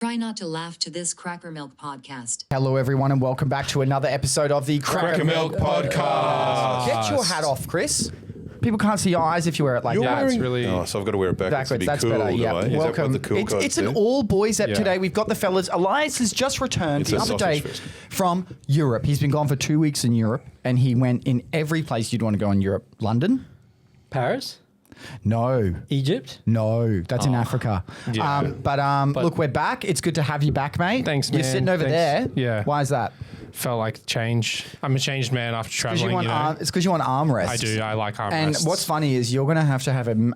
Try not to laugh to this CrackerMilk Podcast. Hello, everyone, and welcome back to another episode of the CrackerMilk Podcast. Get your hat off, Chris. People can't see your eyes if you wear it like You're that. wearing... really... Oh, so I've got to wear it backwards to be That's cool, better. Yeah, do I? welcome. Is that what the cool It's an guys do? all boys ep Yeah. today. We've got the fellas. Elias has just returned It's the a other day sausage fest. from Europe. He's been gone for 2 weeks in Europe, and he went in every place you'd want to go in Europe. London? Paris? No. Egypt? No, that's in Africa. Yeah. But look, we're back. It's good to have you back, mate. Thanks, man. You're sitting over Thanks. there. Yeah. Why is that? Felt like change. I'm a changed man after Because traveling, it's because you want armrests. I do. I like armrests. And what's funny is you're going to have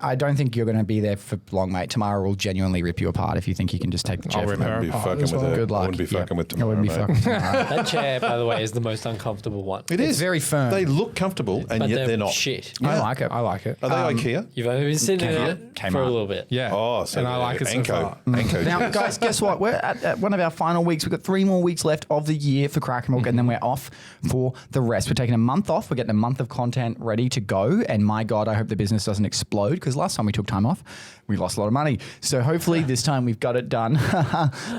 I don't think you're going to be there for long, mate. Tamara will genuinely rip you apart if you think you can just take the chair I'll from rip her. I wouldn't be fucking with her. Good luck. I wouldn't be fucking with I tomorrow, wouldn't be mate. fucking tomorrow. That chair, by the way, is the most uncomfortable one. It It's is. very firm. They look comfortable, and But yet they're not. shit. I like it. I like it. Are they IKEA? You've only been sitting in it Came for out. a little bit. Yeah. Oh, so and I like it so far. Anko. Now, guys, guess what? We're at one of our final weeks. We've got 3 more weeks left of the year for CrackerMilk, and then we're off for the rest. We're taking a month off. We're getting a month of content ready to go. And my God, I hope the business doesn't explode, because last time we took time off, we lost a lot of money. So hopefully this time we've got it done.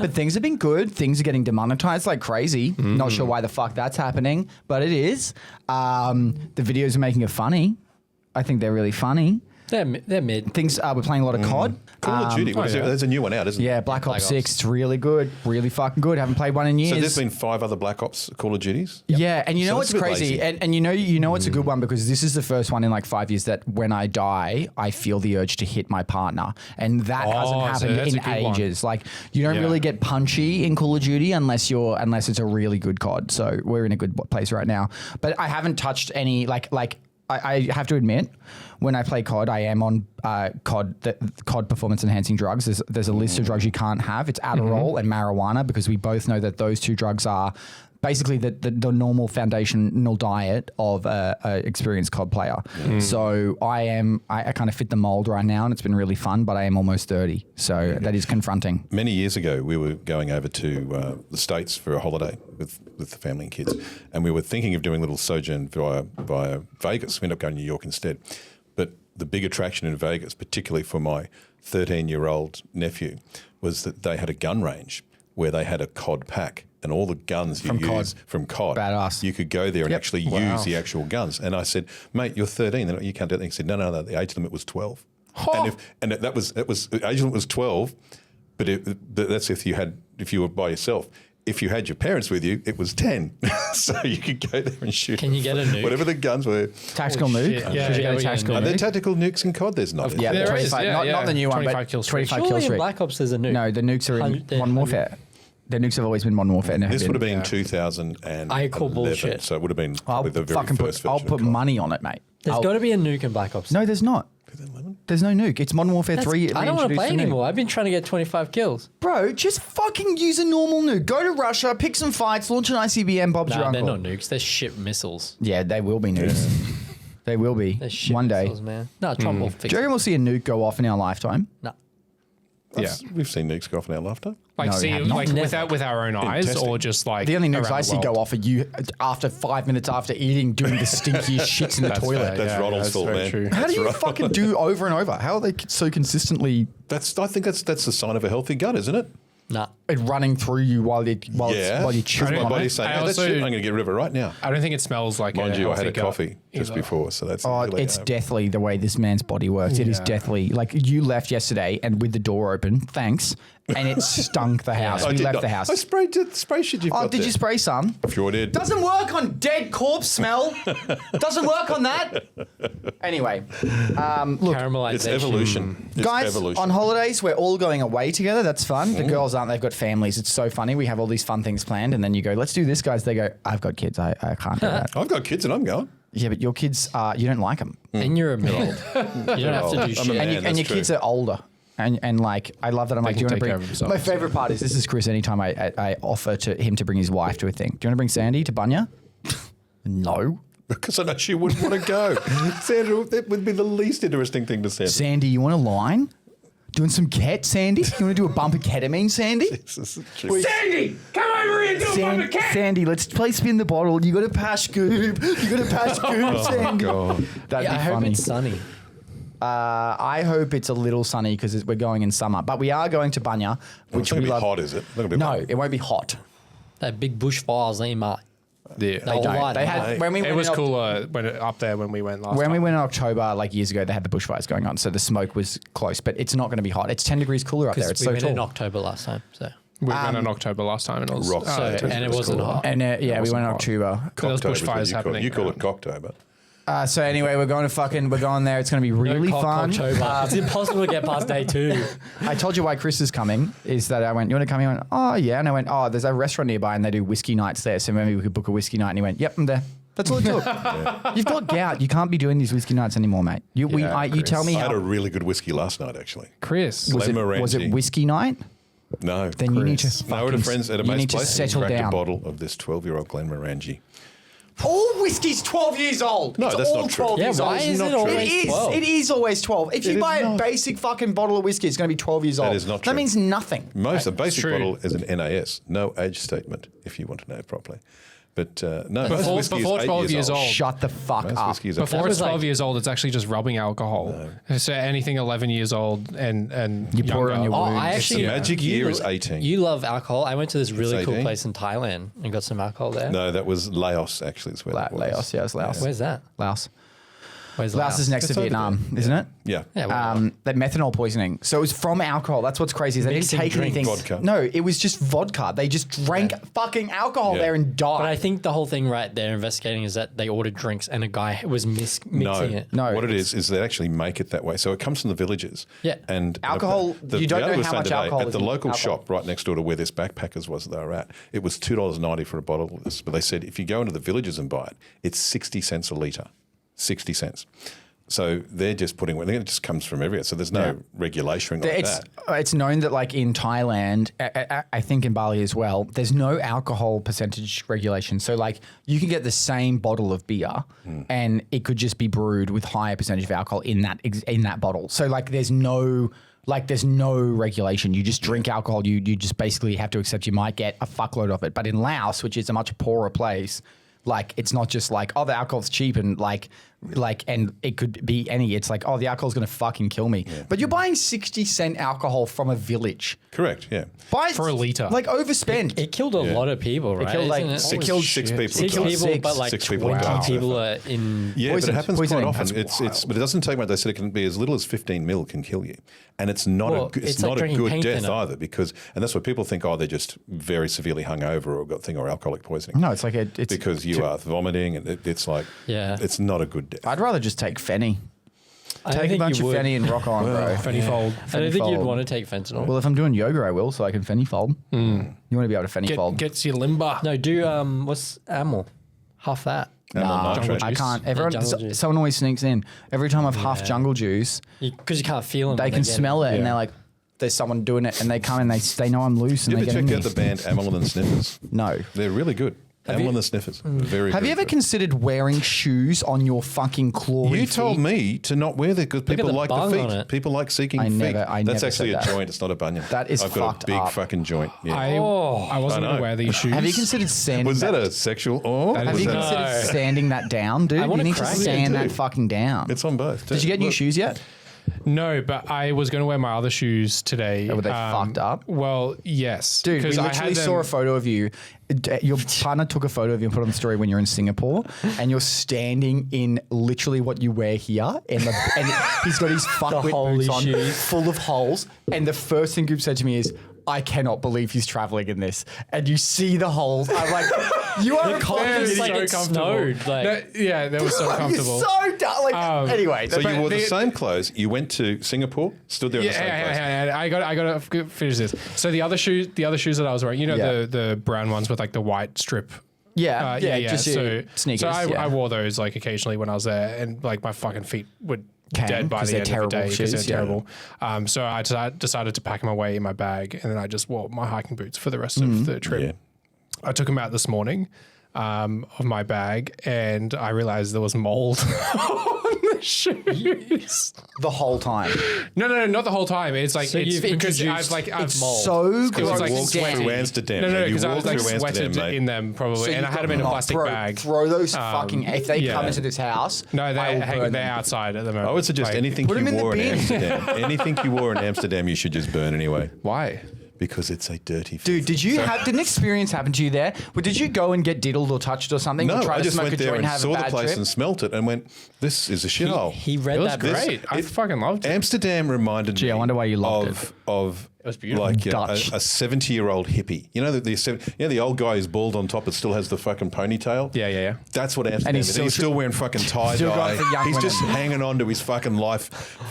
But things have been good. Things are getting demonetized like crazy. Not sure why the fuck that's happening, but it is. The videos are making it funny. I think they're really funny. They're mid. Things we're playing a lot of COD. Call of Duty. What is it? There's a new one out, isn't Yeah, there? Black Ops Ops. 6. It's really good. Really fucking good. Haven't played one in years. So there's been 5 other Black Ops Call of Duties? Yeah, and you know So what's that's a bit crazy? lazy. And you know it's a good one, because this is the first one in like 5 years that when I die, I feel the urge to hit my partner. And that hasn't so happened that's in a good one. ages. Like, you don't Yeah. really get punchy in Call of Duty unless it's a really good COD. So we're in a good place right now. But I haven't touched any I have to admit, when I play COD, I am on COD performance enhancing drugs. There's a list of drugs you can't have. It's Adderall and marijuana, because we both know that those 2 drugs are basically the normal foundational diet of a experienced COD player. So I kind of fit the mold right now, and it's been really fun, but I am almost 30. So that is confronting. Many years ago, we were going over to the States for a holiday with the family and kids, and we were thinking of doing a little sojourn via Vegas. We ended up going to New York instead. But the big attraction in Vegas, particularly for my 13-year-old nephew, was that they had a gun range where they had a COD pack, and all the guns you use from COD, Badass. you could go there and actually use the actual guns. And I said, mate, you're 13, you can't do that. He said, no, the age limit was 12. And that was the age limit was 12, but that's if you were by yourself. If you had your parents with you, it was 10. So you could go there and shoot. Can you get a nuke? Whatever the guns were. Tactical nuke? shit. Yeah, Should you yeah, get a we tactical Are there nuke? tactical nukes in COD? There's not. Yeah, There 25, is, not the new one, 25 but kill streak. 25 kill Surely in streak. Black Ops there's a nuke. No, the nukes are in Modern Warfare. The nukes have always been Modern Warfare. Never This been. would have been 2011. I call bullshit. So it would have been I'll probably the very fucking first I'll version put of COD. money on it, mate. There's got to be a nuke in Black Ops. No, there's not. 2011? There's no nuke. It's Modern Warfare 3. I don't want to play reintroduced the nuke. anymore. I've been trying to get 25 kills. Bro, just fucking use a normal nuke. Go to Russia, pick some fights, launch an ICBM, Bob's your Nah, they're uncle. not nukes. They're shit missiles. Yeah, they will be nukes. They will be. They're shit One day. missiles, man. No, Trump will fix Do you it. reckon we'll see a nuke go off in our lifetime? No. We've seen nukes go off in our lifetime. Like, No, see, we have like not. with our own eyes, testing. or just like The only nukes around I the see go world? off are you after 5 minutes after eating, doing the stinkiest shits in the toilet. That's Ronald's fault, very man. true. How do you fucking do over and over? How are they so consistently I think that's the sign of a healthy gut, isn't it? Nah. running through you while you chew My on body's it? saying, I that's also- shit. I'm going to get rid of it right now. I don't think it smells like Mind you, I had healthy a gut coffee just either. before, so that's Oh, really, it's deathly the way this man's body works. It is Yeah. deathly. Like, you left yesterday and with the door open, thanks, and it stunk the house. I We did left not. the house. I sprayed the spray shit you've Oh, got did there. you spray some? Sure did. Doesn't work on dead corpse smell. Doesn't work on that. Anyway, look, Caramelization. It's evolution. It's guys, evolution. on holidays, we're all going away together. That's fun. The girls aren't. They've got families. It's so funny. We have all these fun things planned, and then you go, let's do this, guys. They go, I've got kids. I can't do that. I've got kids and I'm going. Yeah, but your kids, you don't like them. And you're a middle. You don't have to do I'm a shit. man. And that's your true. kids are older. And like, I love that. I'm like, do you can want to take care bring? of themselves. My favorite part is this is Chris. Anytime I offer to him to bring his wife to a thing, do you want to bring Sandy to Bunya? No. Because I know she wouldn't want to go. Sandra, that would be the least interesting thing to say. Sandy, you want a line? Doing some ket, Sandy? You want to do a bump of ketamine, Sandy? Sandy, come over here and do a bump of cat. Sandy, let's play spin the bottle. You got to pass scoop. You got to pass scoop, Sandy. God. That'd Yeah, be I hope funny. it's sunny. I hope it's a little sunny because we're going in summer. But we are going to Bunya, It's which going we to be love. hot, is it? Not gonna be No, hot. it won't be hot. That big bushfires in March. Yeah. They don't. They had when we It went was in cooler up there when we went last When time. we went in October, like years ago, they had the bushfires going on, so the smoke was close. But it's not going to be hot. It's 10 degrees cooler up there. It's We so went in tall. October last time, so. We went in October last time and it was Rock So, star. and it wasn't hot. And yeah, we wasn't went in hot. October. There was Cocktober is what bushfires you call it. happening. You call it Cocktober. So anyway, we're going there. It's going to be really fun. October. It's impossible to get past day 2. I told you why Chris is coming. Is that I went, you want to come here? He went, oh yeah. And I went, oh, there's a restaurant nearby and they do whiskey nights there. So maybe we could book a whiskey night. And he went, yep, I'm there. That's all it took. You've got gout. You can't be doing these whiskey nights anymore, mate. You tell me I had how. a really good whiskey last night, actually. Chris. Was it Glenmorangie. whiskey night? No. Then you need to. No, we're at a friend's at a you mate's need to place. settle Cracked down. a bottle of this 12-year-old Glenmorangie. All whiskey's 12 years old. No, It's that's all not true. 12 Yeah, years why old. is not it true. always It is. 12? It is always 12. If you is buy a not. basic fucking bottle of whiskey, it's going to be 12 years old. is not That true. means nothing. A basic true. bottle is an NAS, no age statement, if you want to know it properly. But no, most Before- whiskey before is 8 12 years old. Shut the fuck Most up. whiskey is Before That it's was 12 like- years old, it's actually just rubbing alcohol. So anything 11 years old and You pour it on younger. your Oh, wounds. I actually. The magic year is 18. You love alcohol. I went to this really cool 18? place in Thailand and got some alcohol there. No, that was Laos, actually. Is where that was. Laos, yeah, it's Laos. Where's that? Laos. Where's Laos is next It's to over Vietnam, there. isn't it? Yeah. Yeah, well, That methanol poisoning. So it was from alcohol. That's what's crazy. Is they didn't Mixing take drinks. anything. Vodka. No, it was just vodka. They just drank fucking alcohol Yeah. there and died. But I think the whole thing right there investigating is that they ordered drinks and a guy was mixing it. No, what it is they actually make it that way. So it comes from the villages. Yeah. And Alcohol, you don't the know other was how saying much today, alcohol at is the in local alcohol. shop right next door to where this backpackers was that they were at, it was $2.90 for a bottle of this. But they said if you go into the villages and buy it, it's 60 cents a litre. 60 cents. So they're just putting, it just comes from everywhere. So there's no regulation like that. It's known that like in Thailand, I think in Bali as well, there's no alcohol percentage regulation. So like you can get the same bottle of beer and it could just be brewed with higher percentage of alcohol in that bottle. So like there's no regulation. You just drink alcohol. You just basically have to accept you might get a fuckload of it. But in Laos, which is a much poorer place, like it's not just like, oh, the alcohol's cheap and and it could be any. It's like, oh, the alcohol's gonna fucking kill me. Yeah. But you're buying 60-cent alcohol from a village. Correct, yeah. For a litre. Like overspend. It killed a lot of people, right? killed, like, Isn't it it? Six people. Six died. people, but like 6 people 20 died. people are in. Yeah, Poisoned. but it happens Poisoning. quite often. That's But it doesn't take much. They said it can be as little as 15 mil can kill you, and it's not Well, it's it's like not a drinking good paint death thinner. either because, and that's what people think. Oh, they're just very severely hungover or got or alcoholic poisoning. No, it's like it's because you are vomiting and it's like it's not a good death. I'd rather just take Fenny. I don't Take a think bunch you of would. Fenny and rock on, bro. Fenny fold. I don't think you'd fold. want to take fentanyl. Well, if I'm doing yoga, I will, so I can Fenny fold. You want to be able to Fenny fold. Gets you limber. No, do what's amyl? Half that. Nah, Jungle I juice. can't. Yeah, Everyone, jungle juice. someone always sneaks in. Every time I've half jungle juice, Because you can't feel them. they can smell it, and they're like, "There's someone doing it," and they come and they know I'm loose, and You they ever get in checked me. out the band Amyl and the Sniffers? No. They're really good. Amyl and the Sniffers. Very. Have you very ever good. considered wearing shoes on your fucking clawy You told feet? me to not wear that because at people the like the bung on feet. it. People like seeking I feet. never That's actually said a that. joint. It's not a bunion. That is I've got fucked a big up. fucking joint. Yeah. I wasn't I going to know. wear these shoes. Have you considered sanding Was that a sexual? Oh, That Have is you a- considered sanding that down, dude? I You wanna need to crack it sand too. that fucking down. It's on both. Did you get new Look, shoes yet? No, but I was going to wear my other shoes today. Were they fucked up? Well, yes. Dude, we 'cause I literally had them- saw a photo of you. Your partner took a photo of you and put it on the story when you're in Singapore, and you're standing in literally what you wear here, and he's got his fuckwit holy boots on, shoes. full of holes. And the first thing Goop said to me is, "I cannot believe he's traveling in this." And you see the holes. I'm like, "You are a It's like so it comfortable. snowed. Like, That was so comfortable. You're so dumb. Like, anyway, So you But wore the the- same clothes. You went to Singapore, stood there in the same place. Yeah. I got to finish this. So the other shoes that I was wearing, Yeah. the brown ones with like the white strip. yeah, just your sneakers. So yeah. I wore those like occasionally when I was there, and like my fucking feet were Can, dead by 'cause the they're end of the terrible day because they're shoes, yeah. terrible. So I decided to pack them away in my bag, and then I just wore my hiking boots for the rest of the trip. Yeah. I took them out this morning of my bag, and I realized there was mold on the shoes. The whole time. No, not the whole time. It's like So it's you've because I've introduced- like I've It's so was gross. like walked sweaty. through Amsterdam. No, Have you because I was walked like through sweated Amsterdam, mate? in them probably, So and I you've had them in a got- plastic bro, bag. Throw those fucking. If they yeah. come into this house, No, I will they're burn them. outside at the moment. I would suggest Like, anything Put 'em you in the wore in bin. Amsterdam. Anything you wore in Amsterdam, you should just burn anyway. Why? Because it's a dirty. Dude, did an experience happen to you there? Well, did you go and get diddled or touched or something? No, or try I to just smoke went a there joint and have a saw the bad place trip? and smelt it and went, "This is a shithole." He read It was that. great. I fucking loved it. Amsterdam reminded Gee, me I wonder why you loved of It was beautiful. like Dutch. a 70-year-old hippie. You know the old guy who's bald on top but still has the fucking ponytail. Yeah. That's what Amsterdam he's is. still- He's still wearing fucking tie still got dye. the young He's just women. hanging on to his fucking life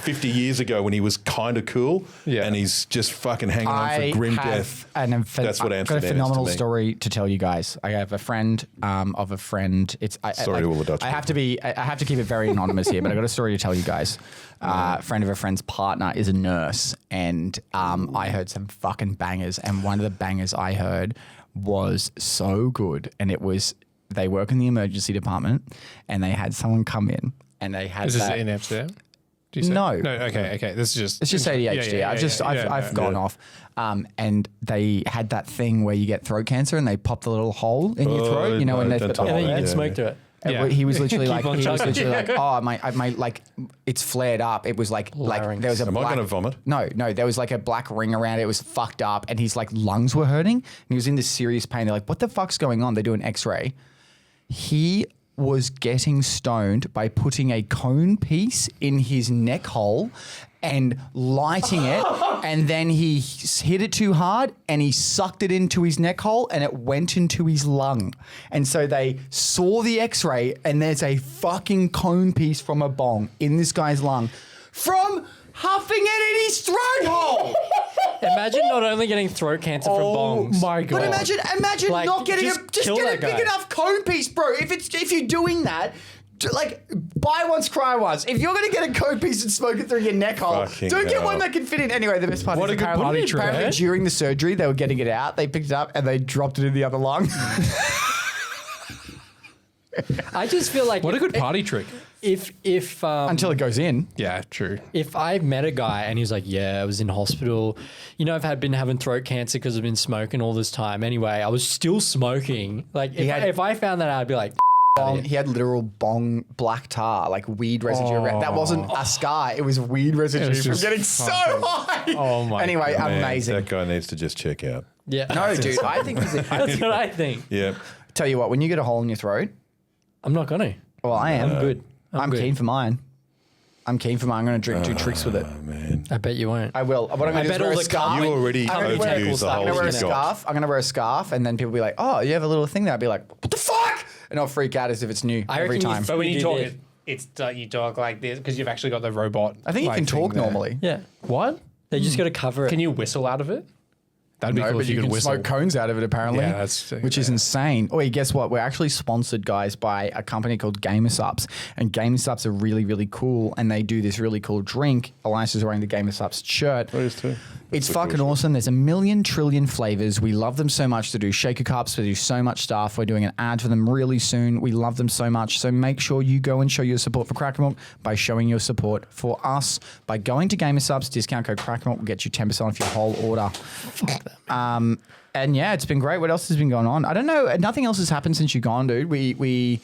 50 years ago when he was kind of cool. Yeah. And he's just fucking hanging on I for grim have death. That's what I've got Amsterdam a is to phenomenal me. story to tell you guys. I have a friend of a friend. Sorry to all the Dutch I have to keep it very anonymous here, but I got a story to tell you guys. A friend of a friend's partner is a nurse, and I heard some fucking bangers, and one of the bangers I heard was so good, and it was they work in the emergency department, and they had someone come in, and they had Is this that. in Amsterdam? Do you say? No. No. Okay. This is just. It's just ADHD. I've gone off. And they had that thing where you get throat cancer and they pop the little hole in your throat, you know, no, and they don't put the tell hole And then you there. can smoke through it. Yeah. He was literally like, on chugging. oh, my, like, it's flared up. It was like Larynx. there was a Am I black. gonna vomit? No, there was like a black ring around it. It was fucked up, and his like lungs were hurting, and he was in this serious pain. They're like, what the fuck's going on? They do an X-ray. He was getting stoned by putting a cone piece in his neck hole and lighting it, and then he hit it too hard and he sucked it into his neck hole and it went into his lung. And so they saw the X-ray and there's a fucking cone piece from a bong in this guy's lung from huffing it in his throat hole. Imagine not only getting throat cancer from bongs. my god! But imagine Like, not getting just just kill get a that big guy. enough cone piece, bro. If you're doing that, like buy once, cry once. If you're gonna get a cone piece and smoke it through your neck hole, Fucking don't get hell. one that can fit in. Anyway, the best part What is a good apparently, party trick, apparently eh? during the surgery they were getting it out. They picked it up and they dropped it in the other lung. I just feel like What a good party trick. if Until it goes in. Yeah, true. if I met a guy and he was like, yeah, I was in hospital, you know, been having throat cancer because I've been smoking all this time. Anyway, I was still smoking. Like if I found that out, I'd be like, Bong, he had literal bong black tar, like weed residue around. That wasn't a scar; it was weed residue was from just getting so fucking- high. Oh my Anyway, God. Man, amazing. that guy needs to just check out. yeah, No, dude, I think he's that's what I think. Yeah. Tell you what, when you get a hole in your throat, I'm not gonna. well, I am I'm good. I'm good. keen for mine. I'm going to do tricks with it. Oh, man. I bet you won't. I will. What I'm going to do bet is wear all a the scarf. You already I'm gonna overused wear- the I'm whole going to wear a you've got. scarf. I'm going to wear a scarf, and then people will be like, "Oh, you have a little thing there." I'll be like, "What the fuck?" And I'll freak out as if it's new I every reckon you time. But when you do talk, this. it's you talk like this because you've actually got the robot. I think you like, can thing talk there. normally. Yeah, What? they just got to cover it. Can you whistle out of it? That'd be No, cool but if you you can could whistle. smoke cones out of it, apparently. Yeah, that's- which is insane. Oh, guess what? We're actually sponsored, guys, by a company called Gamersups. And Gamersups are really, really cool. And they do this really cool drink. Elias is wearing the Gamersups shirt. It is too. It's That's the fucking cool awesome. There's a million trillion flavors. We love them so much. They do shaker cups. They do so much stuff. We're doing an ad for them really soon. We love them so much. So make sure you go and show your support for CrackerMilk by showing your support for us by going to Gamersups. Discount code CrackerMilk will get you 10% off your whole order. And yeah, it's been great. What else has been going on? I don't know. Nothing else has happened since you've gone, dude. We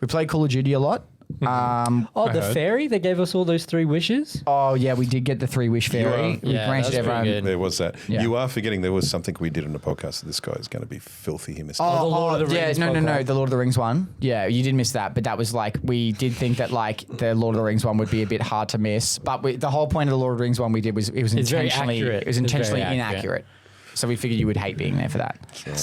played Call of Duty a lot. the heard. fairy that gave us all those 3 wishes. Oh yeah, we did get the 3-wish fairy. We Yeah, granted that's pretty everyone. good. There was that. Yeah. You are forgetting there was something we did in the podcast that this guy is going to be filthy himself. Oh, the Lord of the yeah, Rings no, podcast. the Lord of the Rings one. Yeah, you did miss that, but that was like we did think that like the Lord of the Rings one would be a bit hard to miss. But the whole point of the Lord of the Rings one we did was it was It's very intentionally accurate. it was It's very intentionally accurate. inaccurate. So we figured you would hate being there for that.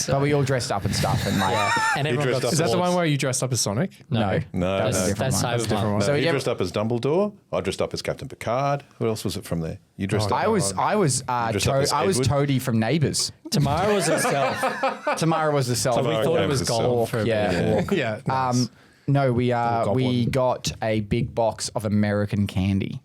But we all dressed up and stuff and like And everyone dressed got up Is that the swords. one where you dressed up as Sonic? no, No, that was a no. different That's one. different one. No, So you yeah, dressed up as Dumbledore. I dressed up as Captain Picard. Who else was it from there? You dressed up. I was dressed up as Toady Edward? from Neighbours. Tamara was herself. Tamara was the self. we Tamara thought it came was as gold herself. for a bit. Yeah. Yeah. Nice. No, we goblin. got a big box of American candy.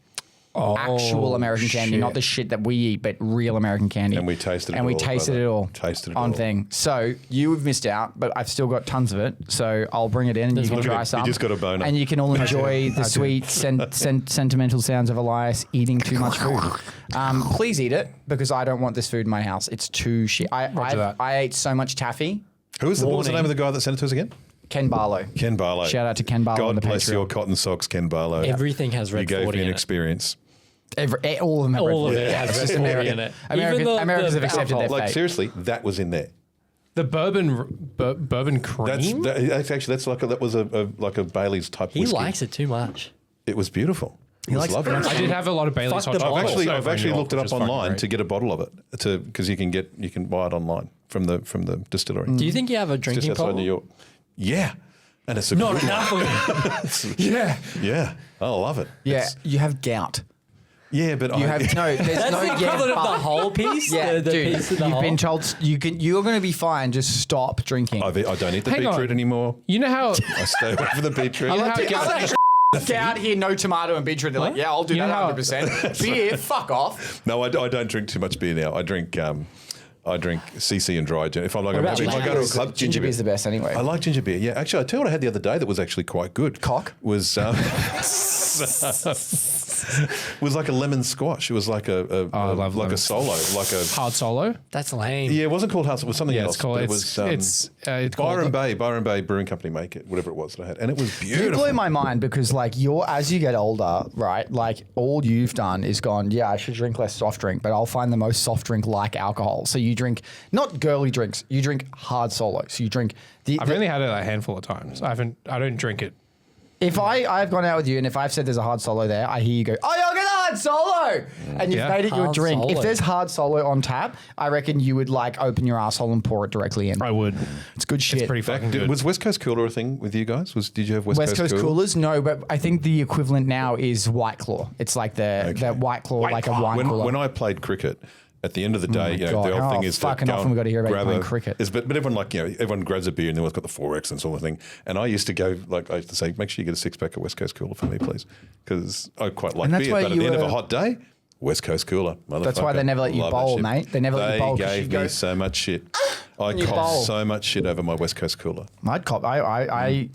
actual American candy, not the shit that we eat, but real American candy. And we tasted it and we all, tasted brother. it all. Tasted it on all. thing. So you've missed out, but I've still got tons of it. So I'll bring it in and you can try some. You just got a boner. And you can all enjoy the sweet, sentimental sounds of Elias eating too much food. Please eat it because I don't want this food in my house. It's too shit. I ate so much taffy. What was the name of the guy that sent it to us again? Ken Barlow. Ken Barlow. Shout out to Ken Barlow on the God bless Patreon. your cotton socks, Ken Barlow. Everything has red You gave 40 me an in it. experience. All of them have All of red it has red 40 in it. Americans have accepted their Like fate. seriously, that was in there. The bourbon cream. That's like that was a Bailey's type. He whiskey. likes it too much. It was beautiful. It was lovely. I did have a lot of Bailey's Fuck hot the chocolate. bottle. I've actually looked it up online to get. get a bottle of it because you can buy it online from the distillery. Do you think you have a It's just drinking outside New problem? York. Yeah, and it's a Not good one. enough. Yeah. Yeah, I love it. Yeah, It's- you have gout. yeah, but You have no. There's That's no the equivalent of the whole piece. Yeah, the dude, piece of the you've whole. been told you're going to be fine. Just stop drinking. I don't eat the Hang on. beetroot anymore. You know how I stay away from the beetroot. I like to get Gout here, no tomato and beetroot. They're like, yeah, I'll do You know that how- 100%. Beer, fuck off. No, I don't drink too much beer now. I drink CC and dry gin. If I'm like, about if I go to a club, Ginger beer's the best anyway. I like ginger beer. Yeah, actually, I tell you what I had the other day that was actually quite good. Cock? Was was like a lemon squash. It was like I love like lemon a solo, like a hard solo. That's lame. yeah. It wasn't called Hustle. It was something Yeah, else. it's called. but It's called Byron Bay Brewing Company make it. Whatever it was that I had, and it was You beautiful. blow my mind because like as you get older, right? Like all you've done is gone, yeah, I should drink less soft drink, but I'll find the most soft drink like alcohol. So you drink not girly drinks, you drink hard solo. So you drink I've only had it a handful of times. I don't drink it. If I've gone out with you and if I've said there's a hard solo there, I hear you go, oh, you'll get a hard solo. And you've Yeah. made it your Hard drink. solo. If there's hard solo on tap, I reckon you would like open your asshole and pour it directly in. I would. It's good shit. It's pretty fucking good. Was West Coast Cooler a thing with you guys? Did you have West Coast Cooler? coolers? No, but I think the equivalent now is White Claw. It's like the White Claw, like a wine cooler. When I played cricket, at the end of the day, God, the how old thing is fucking to go often and we got to hear about you grab playing cricket. But everyone everyone grabs a beer and then we've got the 4X and sort of thing. And I used to go I used to say, make sure you get a 6-pack of West Coast Cooler for me, please, because I quite like And that's beer. why But at you the end of a were- hot day, West Coast Cooler. That's why they never let you Love that bowl, shit. mate. They never let you bowl 'cause They you gave me go, so much shit. I you bowl. copped so much shit over my West Coast Cooler. I'd cop. I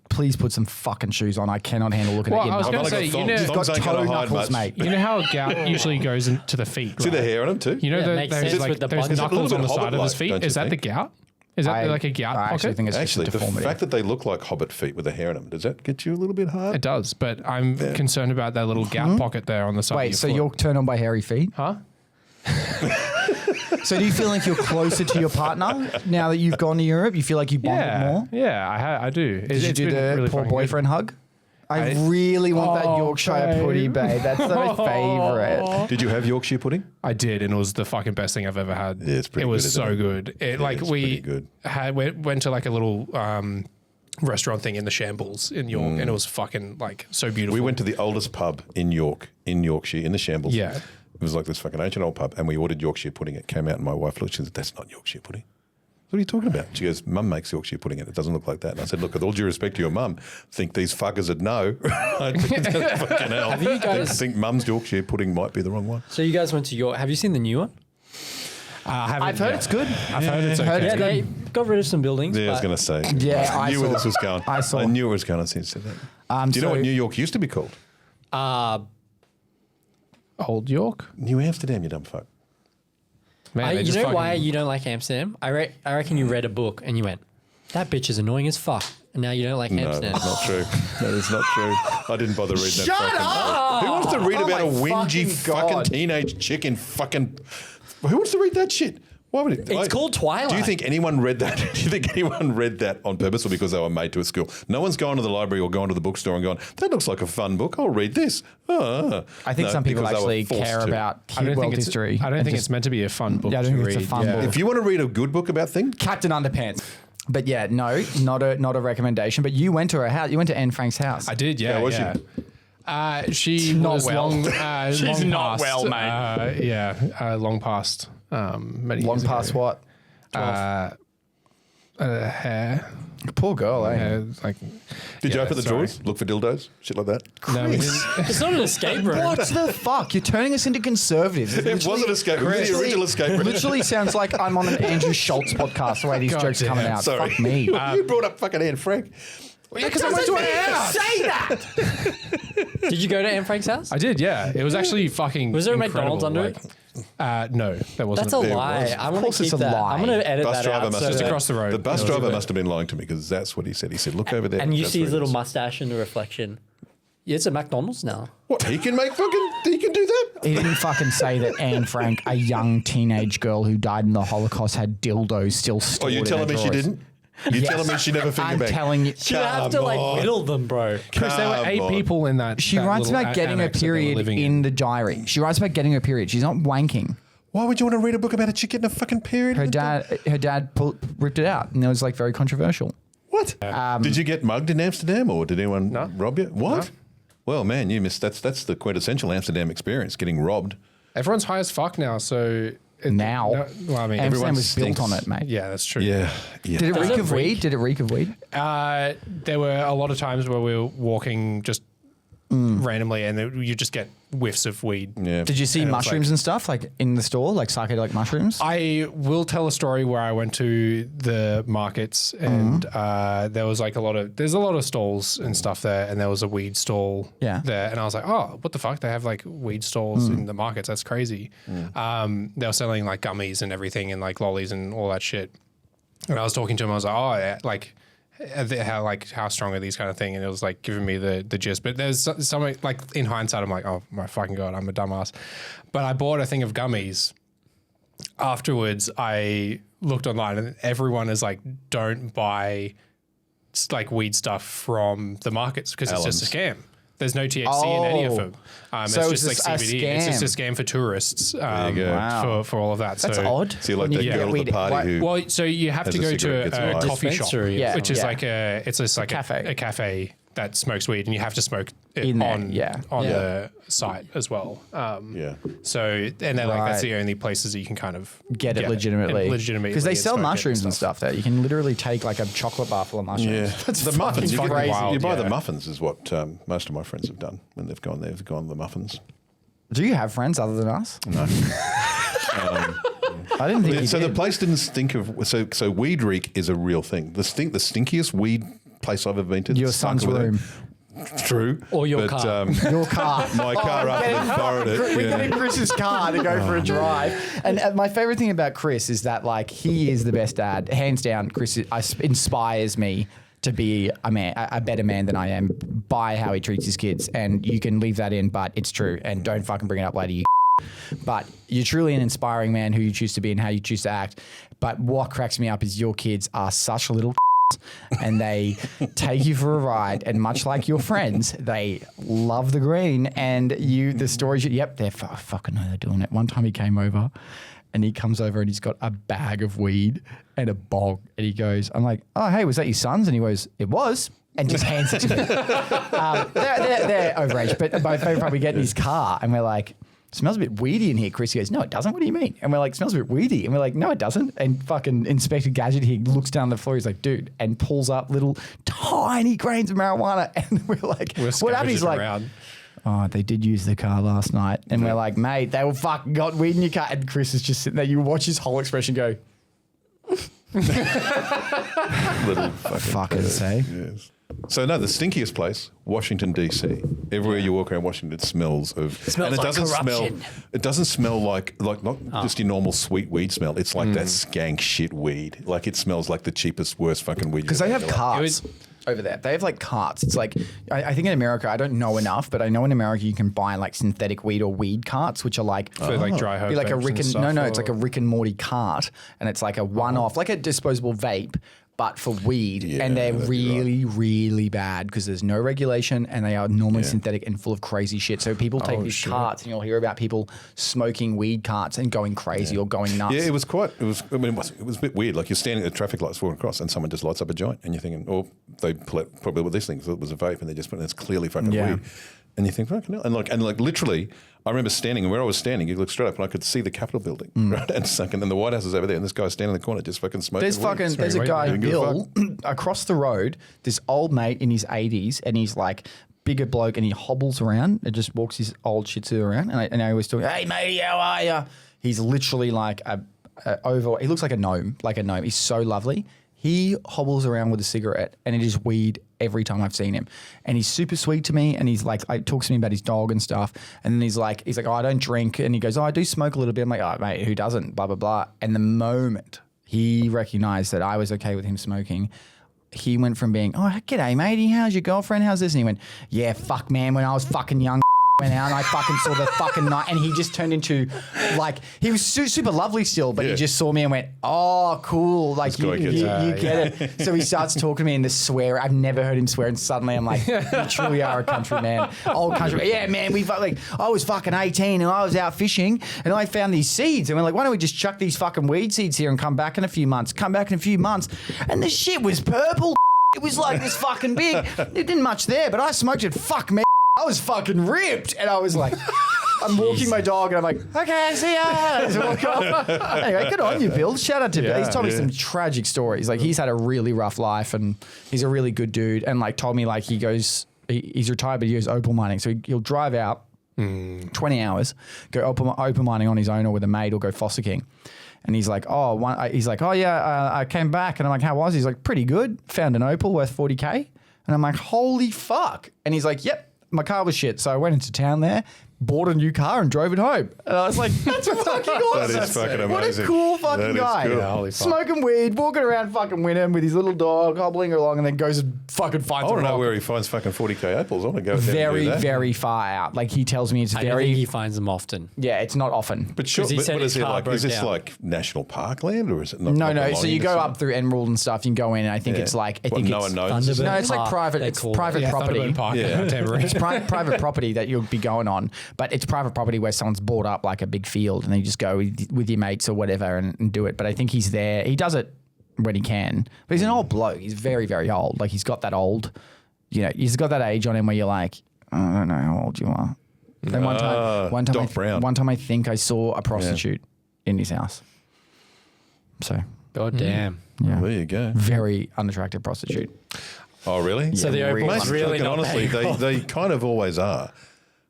please put some fucking shoes on. I cannot handle looking Well, at you. I was I've going to only say, got you know, thongs. You've got Thongs ain't toe gonna hide knuckles, much. mate. you know how gout usually goes into the feet. See the right? hair on them too? You know, Yeah, it makes sense there's with the there's buttons. knuckles It's a on the little bit side of his Hobbit-like, feet. don't Is you that the think? gout? Is that like a gout I actually pocket? think it's Actually, just a the deformity. fact that they look like Hobbit feet with the hair in them, does that get you a little bit hard? It does, but I'm concerned about that little gout pocket there on the side. Wait, of so your you're foot. turned on by hairy feet? Huh? So do you feel like you're closer to your partner now that you've gone to Europe? You feel like you bonded more? Yeah, I do. Did you do the poor boyfriend hug? I really want that Yorkshire babe. pudding, babe. That's my favourite. Did you have Yorkshire pudding? I did, and it was the fucking best thing I've ever had. Yeah, it's pretty It was good, isn't so it? good. It like it's we pretty good. went to like a little restaurant thing in the Shambles in York, and it was fucking like so beautiful. We went to the oldest pub in Yorkshire, in the Shambles. Yeah. It was like this fucking ancient old pub, and we ordered Yorkshire pudding. It came out, and my wife looked, she said, that's not Yorkshire pudding. What are you talking about? She goes, Mum makes Yorkshire pudding, and it doesn't look like that. And I said, look, with all due respect to your mum, think these fuckers would know. I think fucking hell. Have you guys- I think Mum's Yorkshire pudding might be the wrong one. So you guys went to York. Have you seen the new one? I've heard it's good. I've heard it's okay. Yeah, they got rid of some buildings. Yeah, I was but going to say. Yeah, I I knew where saw. this was going. I saw. I knew it was going to say that. Do you know So- what New York used to be called? Old York. New Amsterdam, you dumb fuck. Man, they you just know fucking- why you don't like Amsterdam? I reckon you read a book and you went, that bitch is annoying as fuck. And now you don't like No, Amsterdam. that's not true. That is not true. I didn't bother reading that. Shut fucking up! book. Who wants to read Oh about a my whingy fucking God. teenage chick in fucking... Who wants to read that shit? Why would it? It's called Twilight. Do you think anyone read that? Do you think anyone read that on purpose or because they were made to at school? No one's gone to the library or gone to the bookstore and gone, that looks like a fun book. I'll read this. I think some people because they were actually forced care to. about I don't world think it's. history. I don't and think just it's meant to be a fun book. Yeah, I don't to think it's a read. fun book. If you want to read a good book about things, Captain Underpants. But yeah, no, not a recommendation. But you went to her house. You went to Anne Frank's house. I did, yeah. How was she? She Not was well. long. She's long not past, well, mate. long past. Many Long years past ago. what? Man, hair. Poor girl, eh? Like, Did you open the sorry. drawers? Look for dildos? Shit like that? No, we didn't. It's not an escape room. What the fuck? You're turning us into conservatives. It was an escape room. It was the original escape room. Literally sounds like I'm on an Andrew Schultz podcast the way these God jokes are coming damn. out. Sorry. Fuck me. You brought up fucking Anne Frank. Because I went to her house. Say that! Did you go to Anne Frank's house? I did, yeah. It was actually fucking. Was there a incredible. McDonald's under it? No, that wasn't. That's a There lie. was. I want course to it's keep a that. lie. I'm going to edit Bus that driver out. must so have Just that- across the road. The bus It was a driver bit- must have been lying to me because that's what he said. He said, "Look over there." And you That's see where his it little is. mustache in the reflection. Yeah, it's a McDonald's now. What? He can make fucking. He can do that. He didn't fucking say that Anne Frank, a young teenage girl who died in the Holocaust, had dildos still Oh, stored you in telling her me she drawers. didn't? You're telling me she never fingered I'm back? telling you. You have to whittle them, bro. Chris, there were Come 8 on. people in that. She that writes little about getting her annex that they were period living in the diary. She writes about getting her period. She's not wanking. Why would you want to read a book about a chick getting a fucking period? Her dad ripped it out, and it was like very controversial. What? Did you get mugged in Amsterdam, or did anyone rob you? What? No. Well, man, you missed. That's the quintessential Amsterdam experience: getting robbed. Everyone's high as fuck now, so. Now, Well, I mean, Amsterdam everyone was built stinks. on it, mate. yeah, that's true. Yeah. Did it Does reek it of reek? weed? Did it reek of weed? There were a lot of times where we were walking just randomly, and you just get whiffs of weed. Yeah. Did you see And it was mushrooms and stuff like in the store, like psychedelic mushrooms? I will tell a story where I went to the markets and there was like there's a lot of stalls and stuff there, and there was a weed stall there, and I was like, oh, what the fuck? They have like weed stalls in the markets. That's crazy. They were selling like gummies and everything and like lollies and all that shit. And I was talking to him. I was like, oh, yeah, like how strong are these kind of thing? And it was like giving me the gist. But there's some like in hindsight, I'm like, oh my fucking God, I'm a dumbass. But I bought a thing of gummies. Afterwards, I looked online and everyone is like, don't buy like weed stuff from the markets because it's just a scam. There's no THC in any of them. So it's just like it's a CBD. It's just a scam. scam for tourists you go. Wow. for all of that. That's so, odd. So you're like that When you girl get at the weed- party why- who. Well, so you have Has to a go cigarette, to gets a high. coffee shop, Dispensary. Yeah. which is Yeah. like it's like cafe. a cafe that smokes weed, and you have to smoke it In there, on yeah. on Yeah. the site as well. Yeah. So and they're like that's Right. the only places that you can kind of Get it legitimately. legitimately Because they and sell smoke it mushrooms and stuff there. You can literally take like a chocolate bar full of mushrooms. Yeah, That's the muffins. You, fucking can, wild, you buy yeah. the muffins, is what most of my friends have done when they've gone there. They've gone the muffins. Do you have friends other than us? No. I didn't think you So the did. place didn't stink of. So weed reek is a real thing. The stinkiest weed place I've ever been to. Your stunk son's over there. room. True. Or your but, car. Your car. my car after we borrowed it. We're yeah. getting Chris's car to go for a drive. And my favorite thing about Chris is that like he is the best dad. Hands down, Chris inspires me to be a better man than I am by how he treats his kids. And you can leave that in, but it's true. And don't fucking bring it up later, you But you're truly an inspiring man who you choose to be and how you choose to act. But what cracks me up is your kids are such little and they take you for a ride. And much like your friends, they love the green. And the stories, yep, they're fucking know they're doing it. One time he came over and he comes over and he's got a bag of weed and a bong. And he goes, I'm like, oh, hey, was that your son's? And he goes, it was. And just hands it to me. They're overage. But my favorite part, we get in his car and we're like, smells a bit weedy in here. Chris goes, no, it doesn't. What do you mean? And we're like, smells a bit weedy. And we're like, no, it doesn't. And fucking Inspector Gadget, he looks down the floor. He's like, dude, and pulls up little tiny grains of marijuana. And we're like, what happened? He's like, oh, they did use the car last night. And we're like, mate, they were fucking got weed in your car. And Chris is just sitting there. You watch his whole expression go, Little fucking say. Yes. So no, the stinkiest place, Washington D.C. Everywhere you walk around Washington, it smells of. Smells like corruption. It doesn't smell like not just your normal sweet weed smell. It's like that skank shit weed. Like it smells like the cheapest, worst fucking weed. Because they have carts over there. They have like carts. It's like, I think in America, I don't know enough, but I know in America you can buy like synthetic weed or weed carts, which are like for like dry herb. be like a vapes Rick and and stuff, no, it's like a Rick and Morty cart, and it's like a one-off, like a disposable vape, but for weed, Yeah, and they're that'd be really, really bad because there's no regulation, and they are normally synthetic and full of crazy shit. So people take these carts, and you'll hear about people smoking weed carts and going crazy or going nuts. Yeah, it was quite. It was. I mean, it was a bit weird. Like you're standing at the traffic lights walking across, and someone just lights up a joint, and you're thinking, oh, they pull out probably with this thing. So it was a vape, and they just put it. It's clearly fucking Yeah. weed. And you think, fucking hell. And literally, I remember standing, and where I was standing, you look straight up, and I could see the Capitol building, right? And then the White House is over there, and this guy's standing in the corner just fucking smoking. There's a guy, Bill, across the road, this old mate in his 80s, and he's like bigger bloke, and he hobbles around and just walks his old shih tzu around. And I always talk, hey, matey, how are you? He's literally like he looks like a gnome, He's so lovely. He hobbles around with a cigarette, and it is weed every time I've seen him. And he's super sweet to me, and he's like, talks to me about his dog and stuff. And then he's like, oh, I don't drink. And he goes, oh, I do smoke a little bit. I'm like, oh, mate, who doesn't? Blah, blah, blah. And the moment he recognized that I was okay with him smoking, he went from being, oh, g'day, matey, how's your girlfriend? How's this? And he went, yeah, fuck, man, when I was fucking young, went out and I fucking saw the fucking night, and he just turned into like, he was super lovely still, but he just saw me and went, oh, cool, like you get it. So he starts talking to me in the swear. I've never heard him swear, and suddenly I'm like, you truly are a country man, old country. Yeah, man, I was fucking 18 and I was out fishing and I found these seeds, and we're like, why don't we just chuck these fucking weed seeds here and come back in a few months? And the shit was purple. It was like this fucking big. It didn't much there, but I smoked it. Fuck, man. I was fucking ripped, and I was like, I'm walking my dog, and I'm like, okay, see ya. So walk off. Anyway, good on you, Bill. Shout out to Bill. He's told me some tragic stories. Like, he's had a really rough life, and he's a really good dude. And like, told me like he's retired, but he goes opal mining. So he'll drive out 20 hours, go opal mining on his own or with a mate, or go fossicking. And he's like, I came back, and I'm like, how was he? He's like, pretty good. Found an opal worth 40K, and I'm like, holy fuck. And he's like, yep. My car was shit, so I went into town there, bought a new car, and drove it home. And I was like, that's fucking awesome. That is fucking amazing. What a cool fucking guy. Cool. Yeah, holy fuck. Smoking weed, walking around fucking Wynnum with his little dog, hobbling along, and then goes and fucking finds I want to know where he finds fucking 40K apples. I want to go there and do that. Very far out. Like, he tells me it's I don't think he finds them often. Yeah, it's not often. But sure, He but said what his is it car like? broke Is this down. like national parkland, or is it not? No. So you go up through Emerald and stuff. You can go in, and I think it's like no one knows. Thunderbird No, it's like Park, private. they It's call private it. property. Thunderbird Park. Yeah. It's private property that you'll be going on, but it's private property where someone's bought up like a big field, and then you just go with your mates or whatever and do it. But I think he's there. He does it when he can. But he's an old bloke. He's very, very old. Like, he's got that old, he's got that age on him where you're like, I don't know how old you are. And one time I think I saw a prostitute in his house. So, God damn. yeah. Well, there you go. Very unattractive prostitute. Oh, really? So the opal's Mate, really fucking not honestly, paying off. they kind of always are.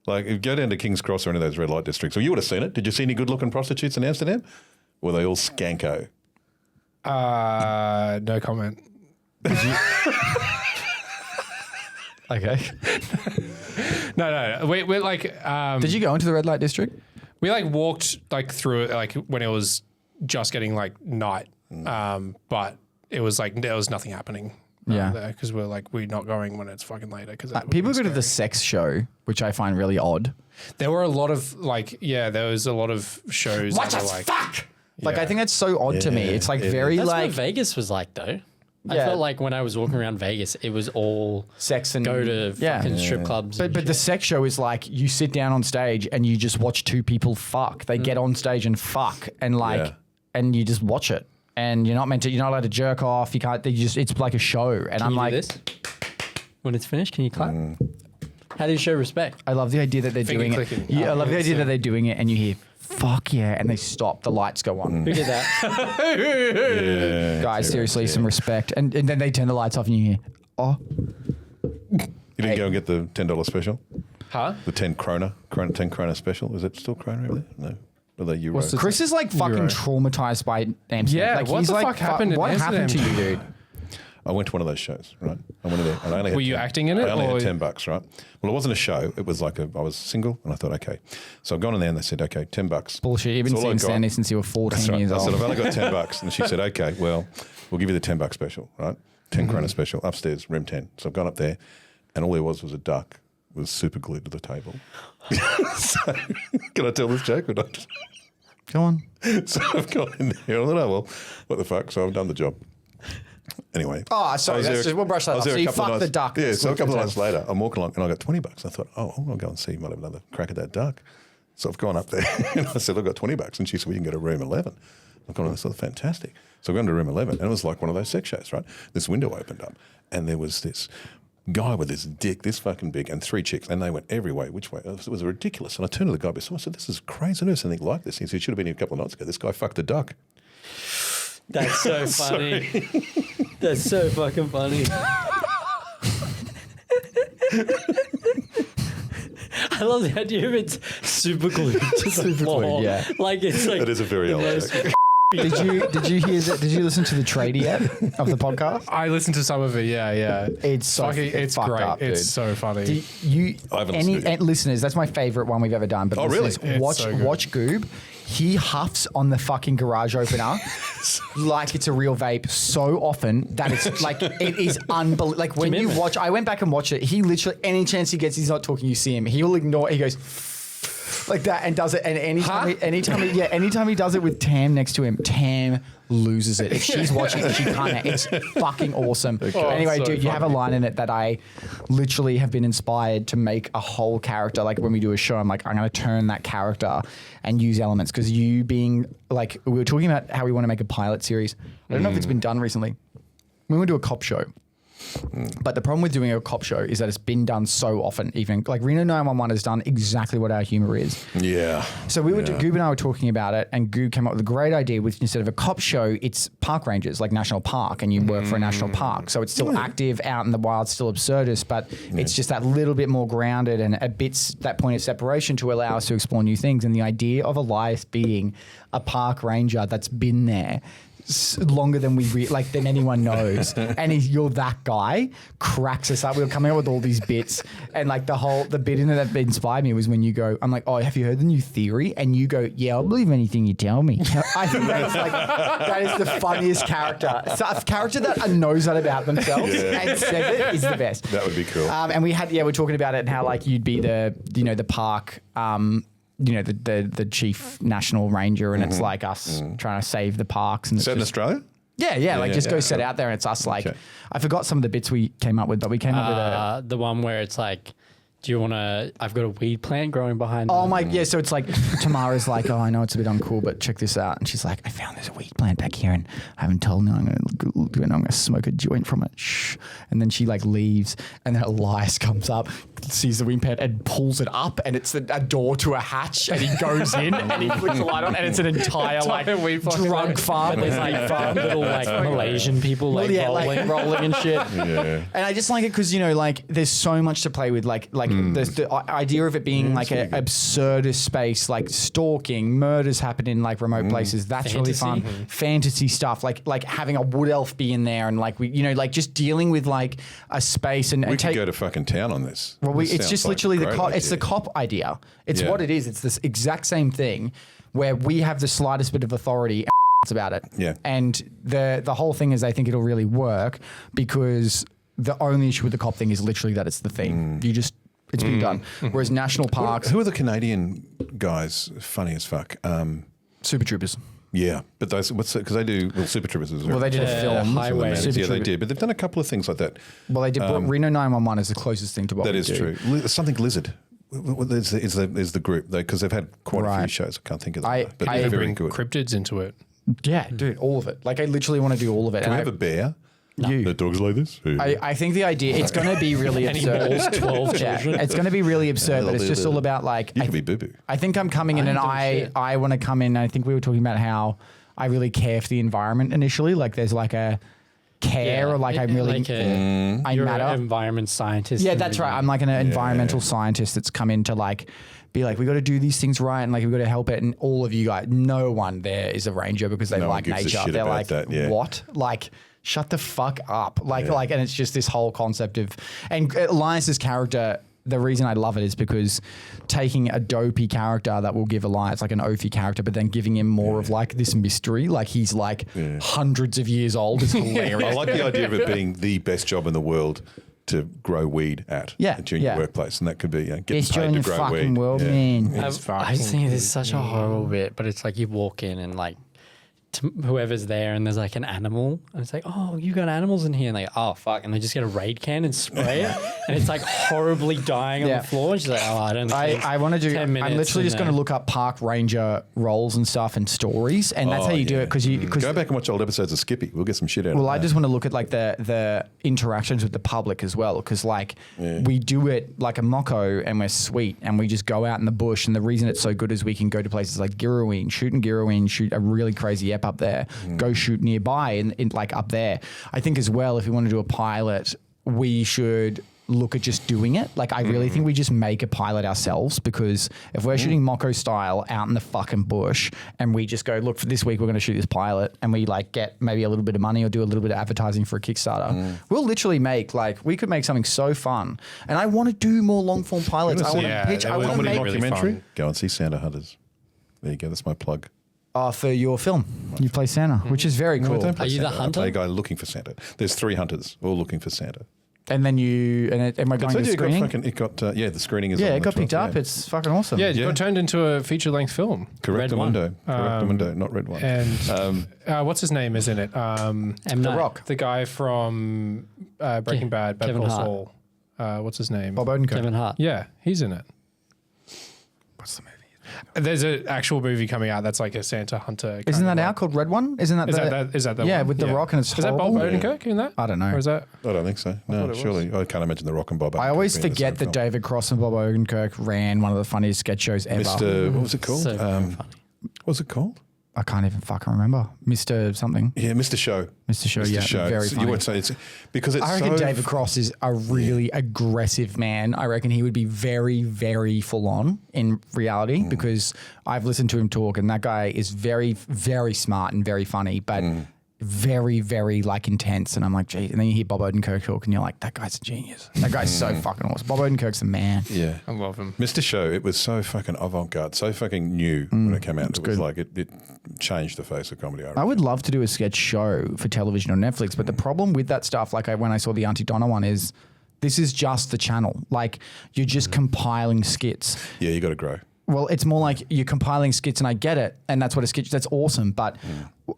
Like, if you go down to King's Cross or any of those red light districts, or you would have seen it. Did you see any good-looking prostitutes in Amsterdam? Were they all skanko? No comment. Okay. No. We're like. Did you go into the red light district? We like walked like through it like when it was just getting like night, but it was like there was nothing happening. Yeah. there because we're not going when it's fucking later because People go to the sex show, which I find really odd. There were a lot of there was a lot of shows. What that the were like, fuck? Like, I think that's so odd to me. It's like very That's like what Vegas was like, though. I Yeah. felt like when I was walking around Vegas, it was all sex and go to fucking strip clubs. But the sex show is like you sit down on stage and you just watch two people fuck. They get on stage and fuck, and and you just watch it. And you're not allowed to jerk off. You can't. It's like a show. And I'm like, this? When it's finished, can you clap? How do you show respect? I love the idea that they're Finger doing clicking. it. Yeah, I love the idea that they're doing it, and you hear fuck yeah, and they stop. The lights go on. Who did that? Guys, seriously, some respect. And then they turn the lights off, and you hear, oh. You didn't go and get the $10 special? Huh? The 10 krona special? Is it still krona over there? No. Are they euro? Chris is like fucking traumatized by Amsterdam. Yeah, like, what he's the like, fuck happened in What happened to you, Amsterdam? dude? I went to one of those shows, right? I went in there and I only had Were you acting in it, I only or- had $10, right? Well, it wasn't a show. It was like I was single, and I thought, okay. So I've gone in there and they said, okay, $10. Bullshit. You've been That's all I seeing got. Sandy since you were 14 That's right. years I said, old. I've only got $10. And she said, okay, well, we'll give you the $10 special, right? 10 krona special, upstairs, room 10. So I've gone up there, and all there was a duck was super glued to the table. So, can I tell this joke or not? Go on. So I've gone in there, and I thought, oh, well, what the fuck? So I've done the job. Anyway. Oh, sorry. We'll brush that off. So you fucked the duck. Yeah, so a couple of nights nights later, I'm walking along and I got $20. I thought, oh, I'll go and see, might have another crack at that duck. So I've gone up there and I said, I've got $20. And she said, well, you can go to room 11. I've gone, that's fantastic. So I've gone to room 11 and it was like one of those sex shows, right? This window opened up and there was this guy with this dick this fucking big and 3 chicks, and they went every way. Which way? It was ridiculous. And I turned to the guy beside. I said, "This is crazy. I never seen anything like this." He said, "It should have been here a couple of nights ago. This guy fucked a duck." That's so funny. That's so fucking funny. I love the idea of it's super glued to the floor. yeah. Like it's like That is a very LA. Did you hear that? Did you listen to the tradie yet of the podcast? I listened to some of it. Yeah. It's so Fucking, it's fucked great. up, dude. It's so funny. Do you I haven't listened to it. listeners? That's my favorite one we've ever done. But Oh, really? listeners, It's watch so good. watch Goob. He huffs on the fucking garage opener like it's a real vape so often that it's like it is unbelievable. Like when you Commitment. watch, I went back and watched it. He literally, any chance he gets, he's not talking. You see him, he will ignore. He goes like that and does it. And anytime he does it with Tam next to him, Tam loses it. If she's watching, she can't. It's fucking awesome. Anyway, so dude, you have a line in it that I literally have been inspired to make a whole character. Like when we do a show, I'm like, I'm going to turn that character and use elements because you being like, we were talking about how we want to make a pilot series. I don't know if it's been done recently. We want to do a cop show. But the problem with doing a cop show is that it's been done so often. Even like Reno 911 has done exactly what our humor is. Yeah. So Goob and I were talking about it, and Goob came up with a great idea. Which instead of a cop show, it's park rangers, like national park, and you work for a national park. So it's still active, out in the wild, still absurdist, but it's just that little bit more grounded and a bit that point of separation to allow us to explore new things. And the idea of Elias being a park ranger that's been there longer than than anyone knows, and you're that guy, cracks us up. We were coming up with all these bits, and like the bit in it that inspired me was when you go, I'm like, "Oh, have you heard the new theory?" And you go, "Yeah, I'll believe anything you tell me." I think that's like that is the funniest character. So a character that knows that about themselves and says it is the best. That would be cool. And we're talking about it and how like you'd be the park. The chief national ranger, and it's like us trying to save the parks. And Is that in Australia? Go set out there, and it's us like, Okay. I forgot some of the bits we came up with, but we came up with a. the one where it's like, do you want to? I've got a weed plant growing behind. Oh my, yeah. So it's like Tamara's like, "Oh, I know it's a bit uncool, but check this out." And she's like, "I found this weed plant back here, and I haven't told no. I'm gonna smoke a joint from it." Shh. And then she like leaves, and then Elias comes up, sees the weed plant, and pulls it up, and it's a door to a hatch, and he goes in, and he puts the light on, and it's an entire like weed plant. drug farm. There's like little like Malaysian people like rolling and shit. Yeah. And I just like it because like there's so much to play with, like there's the idea of it being like an absurdist space, like stalking, murders happen in like remote places. That's really fun. Fantasy stuff, like having a wood elf be in there, and like we, like just dealing with like a space and We take. could go to fucking town on this. Well, This it's sounds just like literally a the great cop. It's the idea. cop idea. It's Yeah. what it is. It's this exact same thing where we have the slightest bit of authority about it. Yeah. And the whole thing is, I think it'll really work because the only issue with the cop thing is literally that it's the thing. It's been done. Whereas national parks, Who are the Canadian guys? Funny as fuck. Super Troopers. Yeah, but those because they do Super Troopers. Well, they did a film. Highway. Super Yeah, they Troopers. did, but they've done a couple of things like that. Well, they did. Reno 911 is the closest thing to what That we is do. true. Something Lizard. Is the group because they've had quite a few Right. shows. I can't think of them. I but they're very Bring good. cryptids into it. Yeah, dude, all of it. Like I literally want to do all of it. Can we And have a bear? you. The dogs like this. I think the idea it's going to be really absurd. balls, 12 children. It's going to be really absurd, but it's just all about like. You could be Boo Boo. I think I'm coming in, and I want to come in. I think we were talking about how I really care for the environment initially. Like there's like a care, or like I'm really I you're matter. an environment scientist. Yeah, that's right. I'm like an environmental scientist that's come in to like be like, we got to do these things right, and like we got to help it. And all of you guys, no one there is a ranger because they No one like gives a nature. shit They're about like, that, yeah. what? Like, shut the fuck up. Like, and it's just this whole concept of, and Elias's character. The reason I love it is because taking a dopey character that will give Elias like an oafy character, but then giving him more of like this mystery, like he's like hundreds of years old is hilarious. I like the idea of it being the best job in the world to grow weed at during your workplace, and that could be getting Best job paid in to the grow fucking weed. world, Yeah. man. I was thinking this is such a horrible bit, but it's like you walk in and like to whoever's there, and there's like an animal, and it's like, oh, you got animals in here, and they go, oh fuck, and they just get a raid can and spray it, and it's like horribly dying on the floor. And she's like, oh, I don't think I want to do. 10 minutes I'm literally just going to look up park ranger roles and stuff and stories, and that's how you do it because go back and watch old episodes of Skippy. We'll get some shit out. Well, of that. I just want to look at like the interactions with the public as well, because like we do it like a mocko, and we're sweet, and we just go out in the bush, and the reason it's so good is we can go to places like Girraween, shoot a really crazy ep up there, go shoot nearby in like up there. I think as well, if we want to do a pilot, we should look at just doing it. Like I really think we just make a pilot ourselves, because if we're shooting Mocko style out in the fucking bush and we just go, look, for this week we're going to shoot this pilot, and we like get maybe a little bit of money or do a little bit of advertising for a Kickstarter, we'll literally make we could make something so fun. And I want to do more long form pilots. I want to pitch. I want to make mockumentary. Go and see Santa Hunters. There you go. That's my plug. For your film, you play Santa, which is very cool. Are you the hunter? I play a guy looking for Santa. There's 3 hunters all looking for Santa. And then am I going to the screening? The screenning is. Yeah, on it got picked up. Yeah. It's fucking awesome. Yeah, it got turned into a feature-length film. Correctamundo, not Red One. And what's his name is in it? The Rock, the guy from Breaking Bad, Better Call Saul. What's his name? Bob Odenkirk. Kevin Hart. Yeah, he's in it. What's the movie? There's an actual movie coming out that's like a Santa Hunter. Isn't that out called Red One? Isn't that is that the one? Yeah, with The Rock, and it's Is that Bob horrible. Odenkirk in that? I don't know. Or is that? I don't think so. No, surely I can't imagine The Rock and Bob. I always forget that David Cross and Bob Odenkirk ran one of the funniest sketch shows ever. Mr. What was it called? So funny. What was it called? I can't even fucking remember. Mr. something. Yeah, Mr. Show. Mr. Show, yeah. Very funny. You would say it's because it's. I reckon David Cross is a really aggressive man. I reckon he would be very, very full on in reality, because I've listened to him talk, and that guy is very, very smart and very funny, but very, very like intense. And I'm like, gee. And then you hear Bob Odenkirk talk, and you're like, that guy's a genius. That guy's so fucking awesome. Bob Odenkirk's the man. Yeah, I love him. Mr. Show. It was so fucking avant-garde, so fucking new when it came out. It was like it changed the face of comedy. I would love to do a sketch show for television on Netflix, but the problem with that stuff, like when I saw the Auntie Donna one, is this is just the channel. Like you're just compiling skits. Yeah, you got to grow. Well, it's more like you're compiling skits, and I get it, and that's what a sketch. That's awesome, but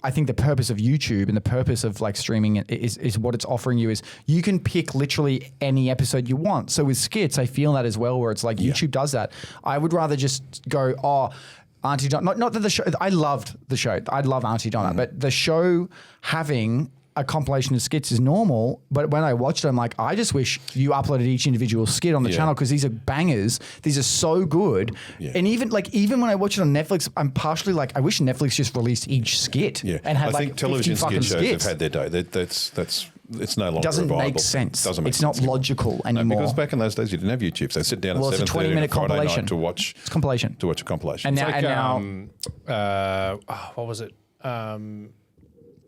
I think the purpose of YouTube and the purpose of like streaming it is what it's offering you is you can pick literally any episode you want. So with skits, I feel that as well, where it's like YouTube does that. I would rather just go, Auntie Donna. Not that the show. I loved the show. I love Auntie Donna, but the show having a compilation of skits is normal, but when I watched it, I'm like, I just wish you uploaded each individual skit on the channel, because these are bangers. These are so good. Yeah. And even when I watch it on Netflix, I'm partially like, I wish Netflix just released each skit and had I think television skit shows skits. have had their day. That's it's no longer doesn't viable. Make sense. Doesn't make it's sense. Not logical anymore. Because back in those days, you didn't have YouTube, so sit down at 7:30 it's a 20-minute on a Friday compilation night to watch. It's compilation. To watch a compilation. And now, what was it?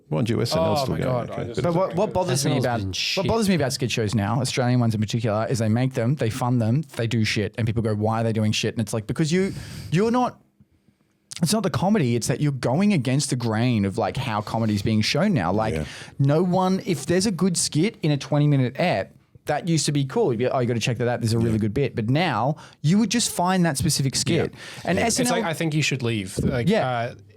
One SNL still God, going. But what bothers me about skit shows now, Australian ones in particular, is they make them, they fund them, they do shit, and people go, why are they doing shit? And it's like, because you're not. It's not the comedy, it's that you're going against the grain of like how comedy is being shown now. Like no one, if there's a good skit in a 20-minute ep, that used to be cool. You'd be like, you got to check that out. There's a really good bit. But now you would just find that specific skit. And SNL, it's like, I think you should leave. Like,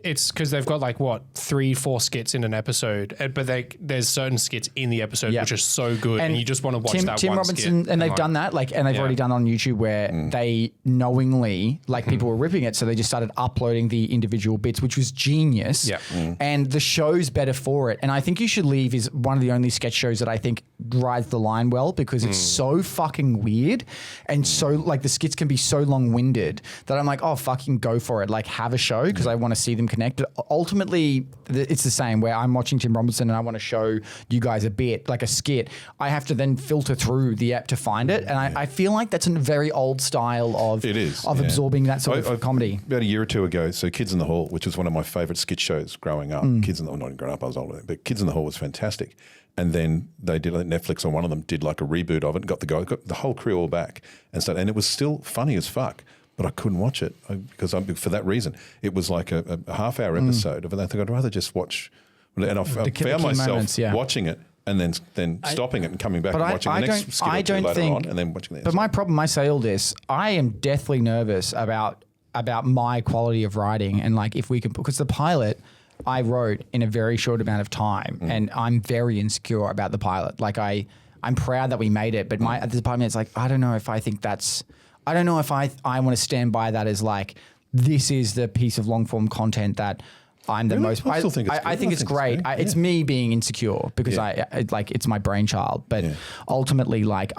it's because they've got like 3-4 skits in an episode, but there's certain skits in the episode which are so good, and you just want to watch that Tim one Robinson, skit. and they've done that, and they've already done it on YouTube where they knowingly, people were ripping it, so they just started uploading the individual bits, which was genius. Yeah. And the show's better for it. And I think You Should Leave is one of the only sketch shows that I think rides the line well, because it's so fucking weird, and so like the skits can be so long-winded that I'm like, oh, fucking go for it. Like have a show, because I want to see them connect. But ultimately, it's the same where I'm watching Tim Robinson and I want to show you guys a bit, like a skit. I have to then filter through the app to find it. And I feel like that's a very old style of absorbing that sort of comedy. About a year or two ago, so Kids in the Hall, which was one of my favourite skit shows growing up. Kids in the Hall, not growing up, I was older, but Kids in the Hall was fantastic. And then they did, Netflix on one of them did like a reboot of it, got the whole crew all back. And it was still funny as fuck. But I couldn't watch it because for that reason. It was like a half-hour episode of it. I think I'd rather just watch. And I found myself watching it and then stopping it and coming back and watching the next skit or two later on and then watching the But my problem, I say all this, I am deathly nervous about my quality of writing, and like if we can, because the pilot, I wrote in a very short amount of time, and I'm very insecure about the pilot. Like I'm proud that we made it, but at the part of me, it's like, I don't know if I think I don't know if I want to stand by that as like, this is the piece of long form content that I'm the most. I still think it's good. I think it's great. It's me being insecure because it's my brainchild. But ultimately, like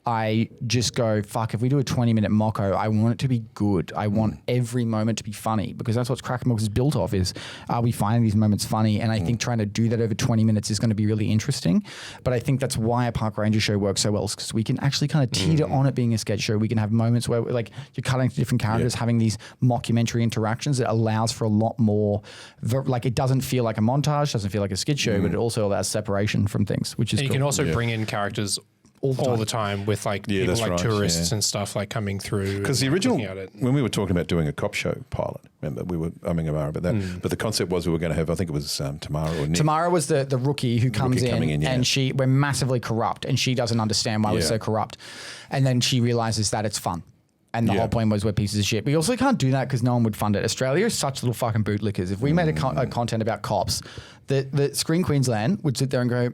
I just go, fuck, if we do a 20-minute mocko, I want it to be good. I want every moment to be funny because that's what CrackerMilk is built off is, are we finding these moments funny? And I think trying to do that over 20 minutes is going to be really interesting. But I think that's why a park ranger show works so well because we can actually kind of teeter on it being a sketch show. We can have moments where like you're cutting to different characters, having these mockumentary interactions that allows for a lot more, like it doesn't feel like a montage, doesn't feel like a skit show, but it also allows separation from things, which is and cool. you can also bring in characters all the time with like people like tourists and stuff like coming through. Because the original, when we were talking about doing a cop show pilot, remember we were umming and ahhing about that. But the concept was we were going to have, I think it was Tamara or Nick. Tamara was the rookie who comes in and we're massively corrupt and she doesn't understand why we're so corrupt. And then she realizes that it's fun. And the whole point was we're pieces of shit. But you also can't do that because no one would fund it. Australia is such little fucking bootlickers. If we made a content about cops, the Screen Queensland would sit there and go,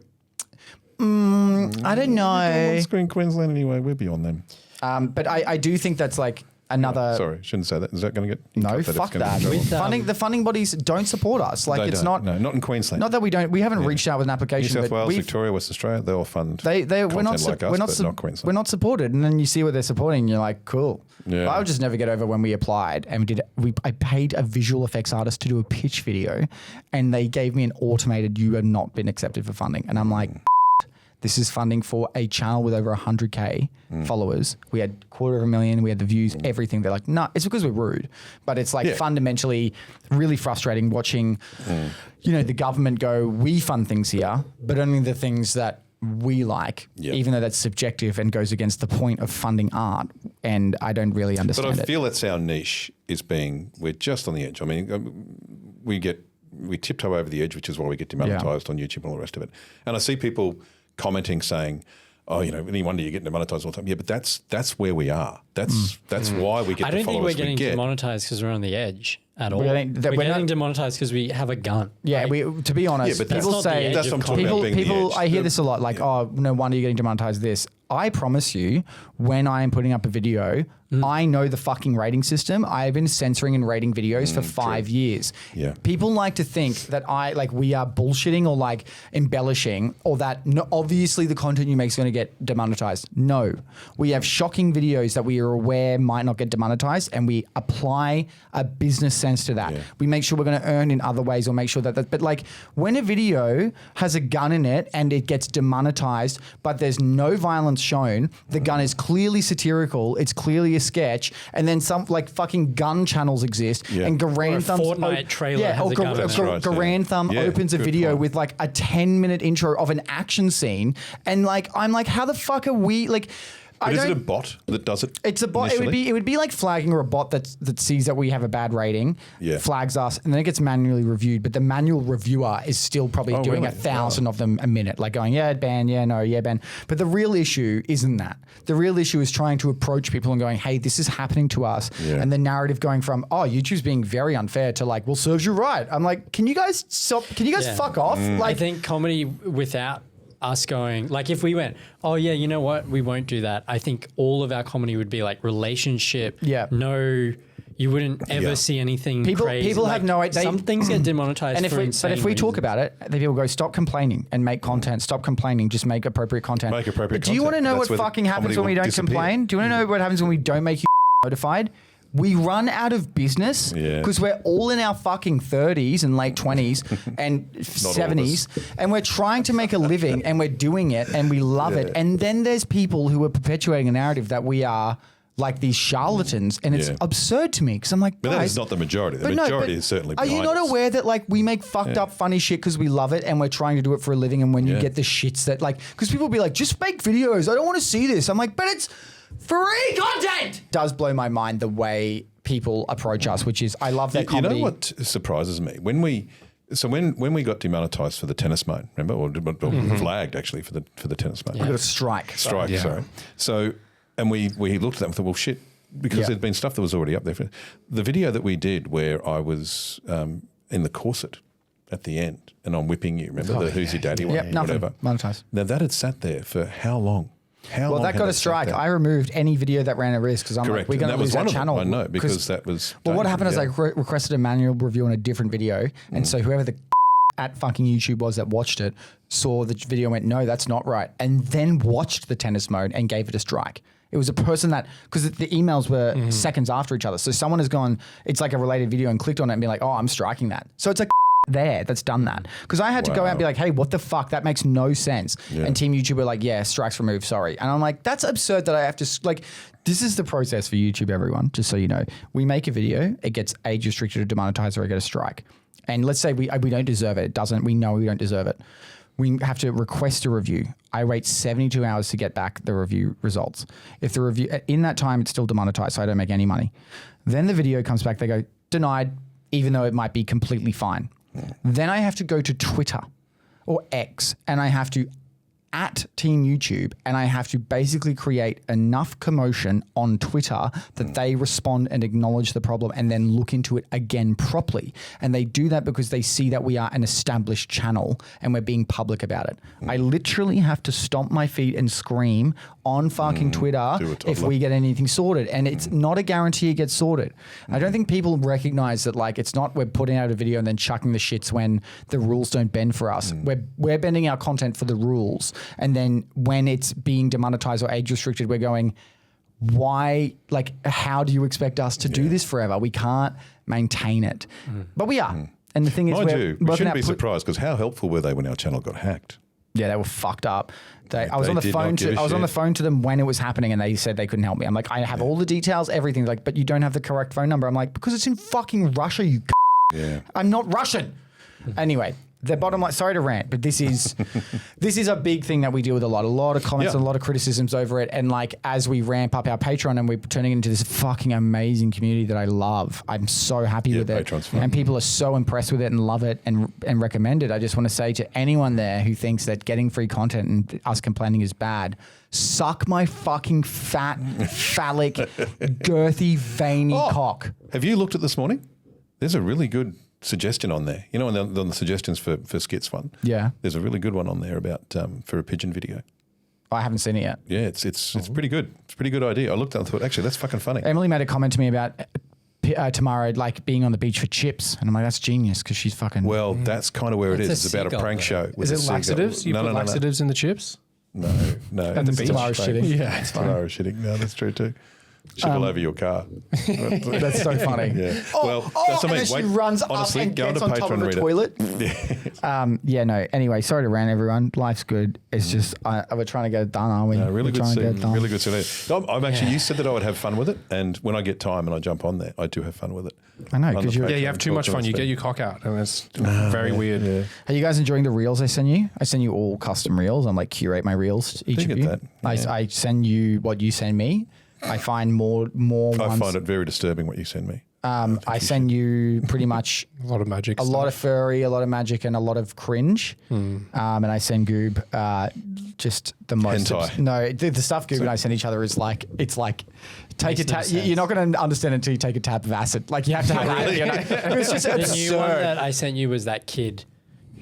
I don't know. Screen Queensland anyway, we're beyond them. But I do think that's like another. Sorry, shouldn't say that. Is that going to get? No, fuck that. The funding bodies don't support us. Like it's not. No, not in Queensland. Not that we don't. We haven't reached out with an application. New South Wales, Victoria, West Australia, they all fund. We're not like us, but not Queensland. We're not supported, and then you see what they're supporting, and you're like, cool. Yeah. But I would just never get over when we applied and I paid a visual effects artist to do a pitch video, and they gave me an automated. You have not been accepted for funding, and I'm like. This is funding for a channel with over 100K followers. We had 250,000. We had the views, everything. They're like, no, it's because we're rude. But it's like fundamentally really frustrating watching, the government go, we fund things here, but only the things that we like, even though that's subjective and goes against the point of funding art. And I don't really understand it. But I feel that's our niche we're just on the edge. I mean, we tiptoe over the edge, which is why we get demonetized on YouTube and all the rest of it. And I see people commenting saying, oh, any wonder you get demonetized all the time. Yeah, but that's where we are. That's why we get the followers we get. I don't think we're getting demonetized because we're on the edge at all. We're getting demonetized because we have a gun. Yeah, to be honest, people say, I hear this a lot, like, oh, no wonder you're getting demonetized this. I promise you, when I am putting up a video, I know the fucking rating system. I've been censoring and rating videos for 5 years. Yeah. People like to think that we are bullshitting or like embellishing or that obviously the content you make is going to get demonetized. No, we have shocking videos that we are aware might not get demonetized, and we apply a business sense to that. Yeah. We make sure we're going to earn in other ways or make sure that but like when a video has a gun in it and it gets demonetized, but there's no violence shown, the gun is clearly satirical, it's clearly a sketch, and then some like fucking gun channels exist, and Garand Thumb's Fortnite trailer has a gun in it. Garand Thumb opens a video with like a 10-minute intro of an action scene, and like I'm like, how the fuck are we like? But is it a bot that does it? It's a bot. Initially? It would be like flagging or a bot that sees that we have a bad rating, flags us, and then it gets manually reviewed. But the manual reviewer is still probably doing 1,000 of them a minute, like going, ban, ban. But the real issue isn't that. The real issue is trying to approach people and going, hey, this is happening to us. Yeah. And the narrative going from, oh, YouTube's being very unfair to like, well, serves you right. I'm like, can you guys stop? Can you guys fuck off? Like, I think comedy without us going, like if we went, oh yeah, you know what, we won't do that, I think all of our comedy would be like relationship. Yeah. No, you wouldn't ever see anything crazy. People have no idea. Some things get demonetized but if we talk about it, then people go, stop complaining and make content. Stop complaining, just make apappropriate content. Make appropriate content. Do you want to know what fucking happens when we don't complain? Do you want to know what happens when we don't make you notified? We run out of business because we're all in our fucking 30s and late 20s and 70s, and we're trying to make a living and we're doing it and we love it. And then there's people who are perpetuating a narrative that we are like these charlatans, and it's absurd to me because I'm like, but that is not the majority. The majority is certainly behind us. Are you not aware that like we make fucked up funny shit because we love it and we're trying to do it for a living, and when you get the shits that like, because people be like, just make videos, I don't want to see this. I'm like, but it's free content. Does blow my mind the way people approach us, which is I love their comedy. You know what surprises me? When we got demonetized for the tennis mode, remember, or flagged actually for the tennis mode. We got a strike. Sorry. So, and we looked at that and thought, well, shit, because there'd been stuff that was already up there. The video that we did where I was in the corset at the end, and I'm whipping you. Remember the Who's Your Daddy one? Yep, nothing. Whatever. Monetized. Now that had sat there for how long? Well, that got a strike. I removed any video that ran a risk because I'm like, we're going to lose our channel. I know, because that was... Well, what happened is I requested a manual review on a different video. And so whoever the at fucking YouTube was that watched it saw the video and went, no, that's not right. And then watched the tennis mode and gave it a strike. It was a person that, because the emails were seconds after each other. So someone has gone, it's like a related video and clicked on it and be like, oh, I'm striking that. So it's like there that's done that. Because I had to go out and be like, hey, what the fuck? That makes no sense. Yeah. And Team YouTube were like, yeah, strikes removed, sorry. And I'm like, that's absurd that I have to, like, this is the process for YouTube, everyone, just so you know. We make a video, it gets age restricted or demonetized or I get a strike. And let's say we don't deserve it. It doesn't, we know we don't deserve it. We have to request a review. I wait 72 hours to get back the review results. If the review, in that time, it's still demonetized, so I don't make any money. Then the video comes back, they go, denied, even though it might be completely fine. Then I have to go to Twitter or X and I have to at Team YouTube and I have to basically create enough commotion on Twitter that they respond and acknowledge the problem and then look into it again properly. And they do that because they see that we are an established channel and we're being public about it. I literally have to stomp my feet and scream on fucking Twitter if we get anything sorted. And it's not a guarantee it gets sorted. I don't think people recognize that, like, it's not we're putting out a video and then chucking the shits when the rules don't bend for us. We're bending our content for the rules. And then when it's being demonetized or age restricted, we're going, why, like, how do you expect us to do this forever? We can't maintain it. But we are. And the thing is, we shouldn't be surprised because how helpful were they when our channel got hacked? Yeah, they were fucked up. I was on the phone to them when it was happening and they said they couldn't help me. I'm like, I have all the details, everything. Like, but you don't have the correct phone number. I'm like, because it's in fucking Russia, you I'm not Russian. Anyway, the bottom line, sorry to rant, but this is a big thing that we deal with a lot of comments and a lot of criticisms over it. And like, as we ramp up our Patreon and we're turning it into this fucking amazing community that I love, I'm so happy with it. Fun. And people are so impressed with it and love it and recommend it. I just want to say to anyone there who thinks that getting free content and us complaining is bad, suck my fucking fat, phallic, girthy, veiny cock. Have you looked at this morning? There's a really good suggestion on there. You know, on the suggestions for skits one. Yeah. There's a really good one on there about for a pigeon video. I haven't seen it yet. Yeah, it's pretty good. It's a pretty good idea. I looked at it and thought, actually, that's fucking funny. Emily made a comment to me about tomorrow, like being on the beach for chips. And I'm like, that's genius because she's fucking... Well, that's kind of where it is. It's about a prank show. Is it laxatives? You put laxatives in the chips? No. At the beach? Tomorrow's shitting. Yeah, it's fine. Tomorrow's shitting. No, that's true too. Ship all over your car. That's so funny. Yeah. Well, that's what I mean. She runs honestly, up and gets on top of the toilet. No. Anyway, sorry to rant, everyone. Life's good. It's just we're trying to get it done, aren't we? No, really good scene. Really good scene. I'm actually. You said that I would have fun with it, and when I get time and I jump on there, I do have fun with it. I know because you have too much fun. You get your cock out, and it's very weird. Yeah. Are you guys enjoying the reels I send you? I send you all custom reels. I'm like curate my reels each of you. That. Yeah. I send you what you send me. I find more ones. I find it very disturbing what you send me. I send you pretty much a lot of magic, lot of furry, a lot of magic, and a lot of cringe. And I send Goob just the most. Hentai. The stuff Goob and I send each other is like take a tab. You're not going to understand it until you take a tab of acid. Like you have to have that. It's just absurd. The new one that I sent you was that kid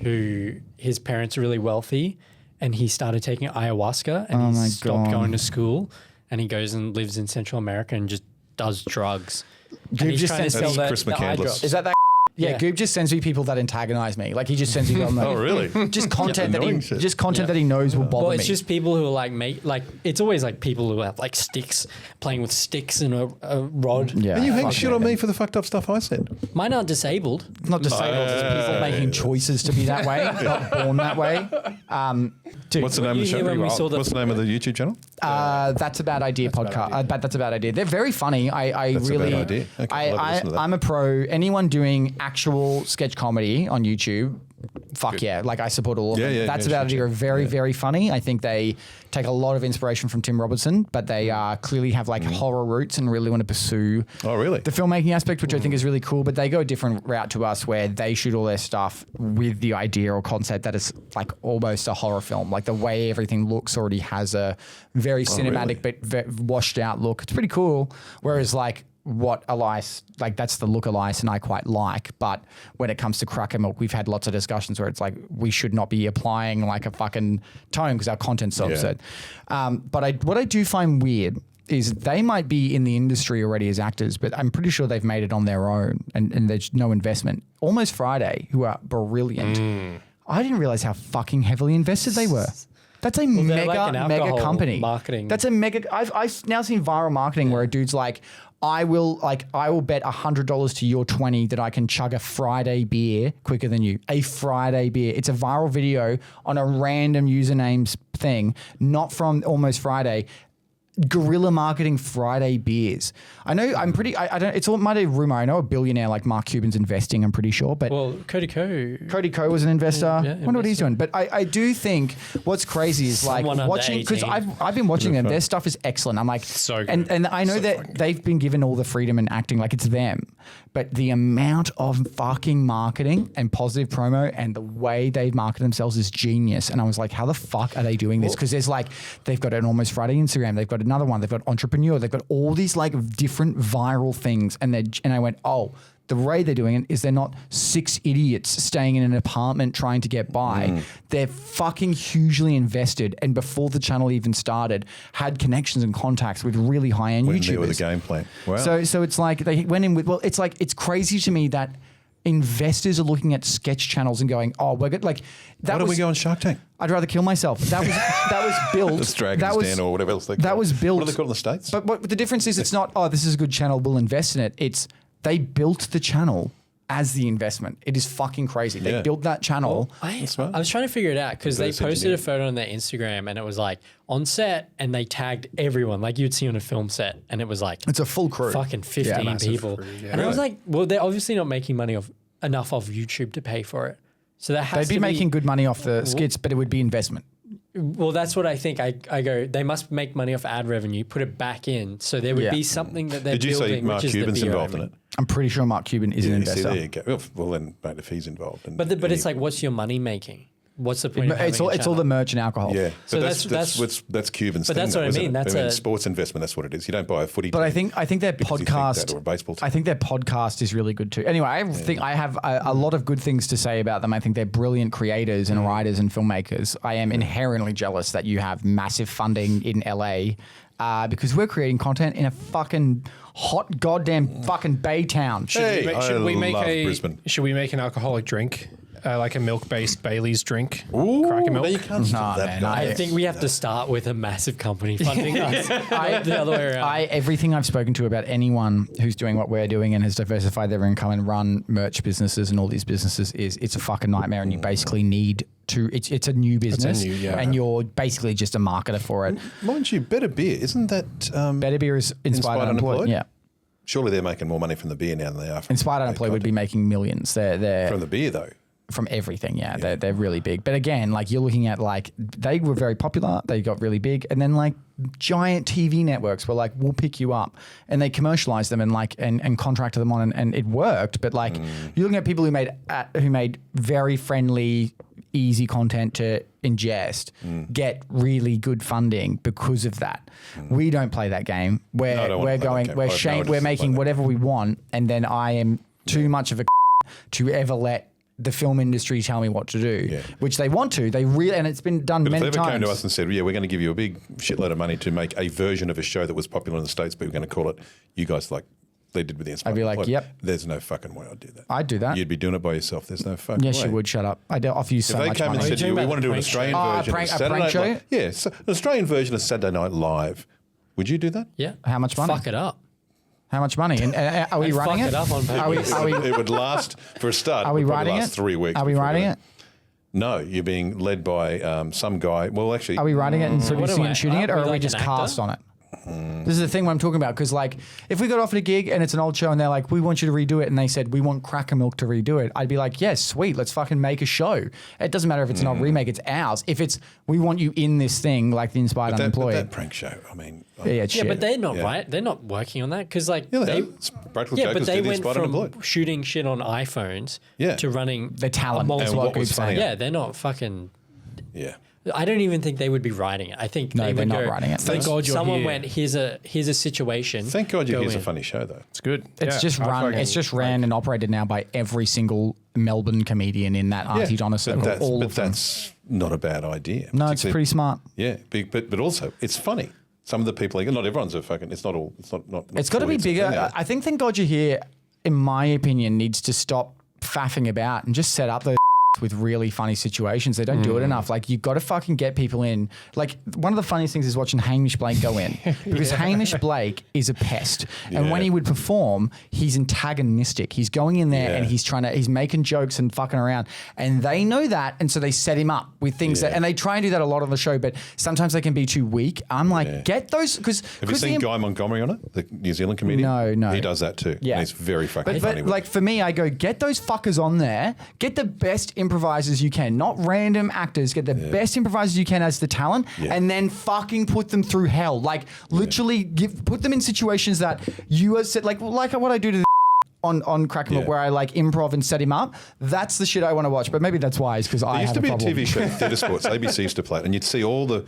who his parents are really wealthy, and he started taking ayahuasca, and he stopped going to school. And he goes and lives in Central America and just does drugs. And he's trying to sell Chris McCandless. Is that? Yeah, Goob just sends me people that antagonize me. Like he just sends me on oh, really? Just content that he knows will bother me. Well, it's just people who are like it's always like people who have like sticks, playing with sticks and a rod. Yeah. And you hang shit on me for the fucked up stuff I said. Mine aren't disabled. Not disabled. It's people making choices to be that way, not born that way. Dude, what's the name of the show? What's the name of the YouTube channel? That's a Bad Idea podcast. That's a Bad Idea. They're very funny. That's really. A bad idea. Okay, I'm a pro. Anyone doing actual sketch comedy on YouTube, fuck yeah. Like I support all of them. That's About Idea are very, very funny. I think they take a lot of inspiration from Tim Robertson, but they clearly have like horror roots and really want to pursue the filmmaking aspect, which I think is really cool. But they go a different route to us where they shoot all their stuff with the idea or concept that is like almost a horror film. Like the way everything looks already has a very cinematic but washed out look. It's pretty cool. Whereas like what Elias, like that's the look Elias and I quite like. But when it comes to CrackerMilk, we've had lots of discussions where it's like we should not be applying like a fucking tone because our content's so absurd. But what I do find weird is they might be in the industry already as actors, but I'm pretty sure they've made it on their own and there's no investment. Almost Friday, who are brilliant. I didn't realize how fucking heavily invested they were. That's a mega company. Marketing. That's a mega. I've now seen viral marketing where a dude's like, I will bet $100 to your 20 that I can chug a Friday beer quicker than you. A Friday beer. It's a viral video on a random username's thing, not from Almost Friday. Guerrilla marketing Friday beers. I know. I don't. It's all might be rumor. I know a billionaire like Mark Cuban's investing. I'm pretty sure. But Cody Ko was an investor. I wonder what he's doing. But I do think what's crazy is like watching because I've been watching them. Their stuff is excellent. I'm like so good. And I know that they've been given all the freedom in acting. Like it's them. But the amount of fucking marketing and positive promo and the way they market themselves is genius. And I was like, how the fuck are they doing this? Because there's like they've got an Almost Friday Instagram. They've got another one. They've got Entrepreneur. They've got all these like different viral things. And I went, oh, the way they're doing it is they're not 6 idiots staying in an apartment trying to get by. They're fucking hugely invested. And before the channel even started, had connections and contacts with really high-end YouTubers. There with a game plan. Wow. So it's like they went in with, it's like, it's crazy to me that investors are looking at sketch channels and going, oh, we're good. Like that. Why don't we go on Shark Tank? I'd rather kill myself. That was built. It's Dragon's Den or whatever else they call it. That was built. What do they call it in the States? But the difference is it's not, oh, this is a good channel, we'll invest in it. It's they built the channel as the investment. It is fucking crazy. They built that channel. I was trying to figure it out because they posted a photo on their Instagram and it was like on set and they tagged everyone like you'd see on a film set and it was like it's a full crew. Fucking 15 people. And I was like, well, they're obviously not making money enough off YouTube to pay for it. So that has They'd be making good money off the skits, but it would be investment. Well, that's what I think. I go, they must make money off ad revenue, put it back in. So there would be something that they're building. Did you say Mark Cuban's involved in it? I'm pretty sure Mark Cuban is an investor. See, there you go. Well, then, mate, if he's involved. But it's like, what's your money making? What's the point? It's all the merch and alcohol. Yeah, so that's Cuban's thing. But that's what I mean. That's sports investment. That's what it is. You don't buy a footy. But I think their podcast or a baseball team. I think their podcast is really good too. Anyway, I think I have a lot of good things to say about them. I think they're brilliant creators and writers and filmmakers. I am inherently jealous that you have massive funding in LA because we're creating content in a fucking hot goddamn fucking Bay town. Should we make an alcoholic drink? Like a milk-based Bailey's drink. CrackerMilk. You can't stop that guy. I think we have to start with a massive company funding us. The other way around. Everything I've spoken to about anyone who's doing what we're doing and has diversified their income and run merch businesses and all these businesses it's a fucking nightmare and you basically need to, it's a new business and you're basically just a marketer for it. Mind you, Better Beer, isn't that... Better Beer is Inspired Unemployed? Yeah. Surely they're making more money from the beer now than they are from Inspired Unemployed would be making millions. They're from the beer though. From everything, they're really big. But again, like you're looking at like they were very popular, they got really big, and then like giant TV networks were like, we'll pick you up, and they commercialized them and like and contracted them on, and it worked. But like you're looking at people who made very friendly, easy content to ingest, get really good funding because of that. We don't play that game. We're making whatever we want, and then I am too much of a to ever let the film industry tell me what to do, which they want to. They really, and it's been done many times. If they ever came to us and said, we're going to give you a big shitload of money to make a version of a show that was popular in the States, but we're going to call it, you guys like they did with the Inspired. I'd be like, yep. There's no fucking way I'd do that. I'd do that. You'd be doing it by yourself. There's no fucking way. Yes, you would. Shut up. I'd offer you so much money. If they came and said to you, we want to do an Australian version of Saturday Night Live. Yeah, so an Australian version of Saturday Night Live. Would you do that? Yeah. How much money? Fuck it up. How much money? And are we writing it? It would last for a start. Are we writing it? 3 weeks. Are we writing it? No, you're being led by some guy. Well, actually, are we writing it and producing and shooting it, or are we just cast on it? This is the thing I'm talking about, because like if we got offered a gig and it's an old show and they're like, we want you to redo it, and they said we want CrackerMilk to redo it, I'd be like, yes, sweet, let's fucking make a show. It doesn't matter if it's not a remake, it's ours. If it's we want you in this thing like the Inspired Unemployed. That prank show, I mean, but they're not right. They're not working on that because like it's practical jokers but they do went the from shooting shit on iPhones to running the talent. multi-group funny. Yeah, they're not fucking. Yeah. I don't even think they would be writing it. I think they would they're not writing it. Thank God you're someone here. went, here's a situation. Thank God you're Go here's a in. funny show though. It's good. It's just run. It's just ran and operated now by every single Melbourne comedian in that Auntie Donna circle. That's not a bad idea. No, it's pretty smart. Yeah, but also it's funny. Some of the people, not everyone's a fucking. It's not all. It's not. It's got to be bigger. I think Thank God You're Here, in my opinion, needs to stop faffing about and just set up those with really funny situations. They don't do it enough. Like, you've got to fucking get people in. Like, one of the funniest things is watching Hamish Blake go in because Hamish Blake is a pest. And when he would perform, he's antagonistic. He's going in there and he's making jokes and fucking around. And they know that. And so they set him up with things that, and they try and do that a lot on the show, but sometimes they can be too weak. I'm like, get those. Have you seen Guy Montgomery on it? The New Zealand comedian? No. He does that too. Yeah. And he's very fucking funny. But like, for me, I go, get those fuckers on there. Get the best improvisers you can, not random actors. Get the best improvisers you can as the talent, and then fucking put them through hell. Like, literally put them in situations that you are like what I do to on CrackerMilk, where I like improv and set him up. That's the shit I want to watch. But maybe that's wise because I have a problem. There used to be a TV show, Theatre Sports. ABC used to play it, and you'd see all the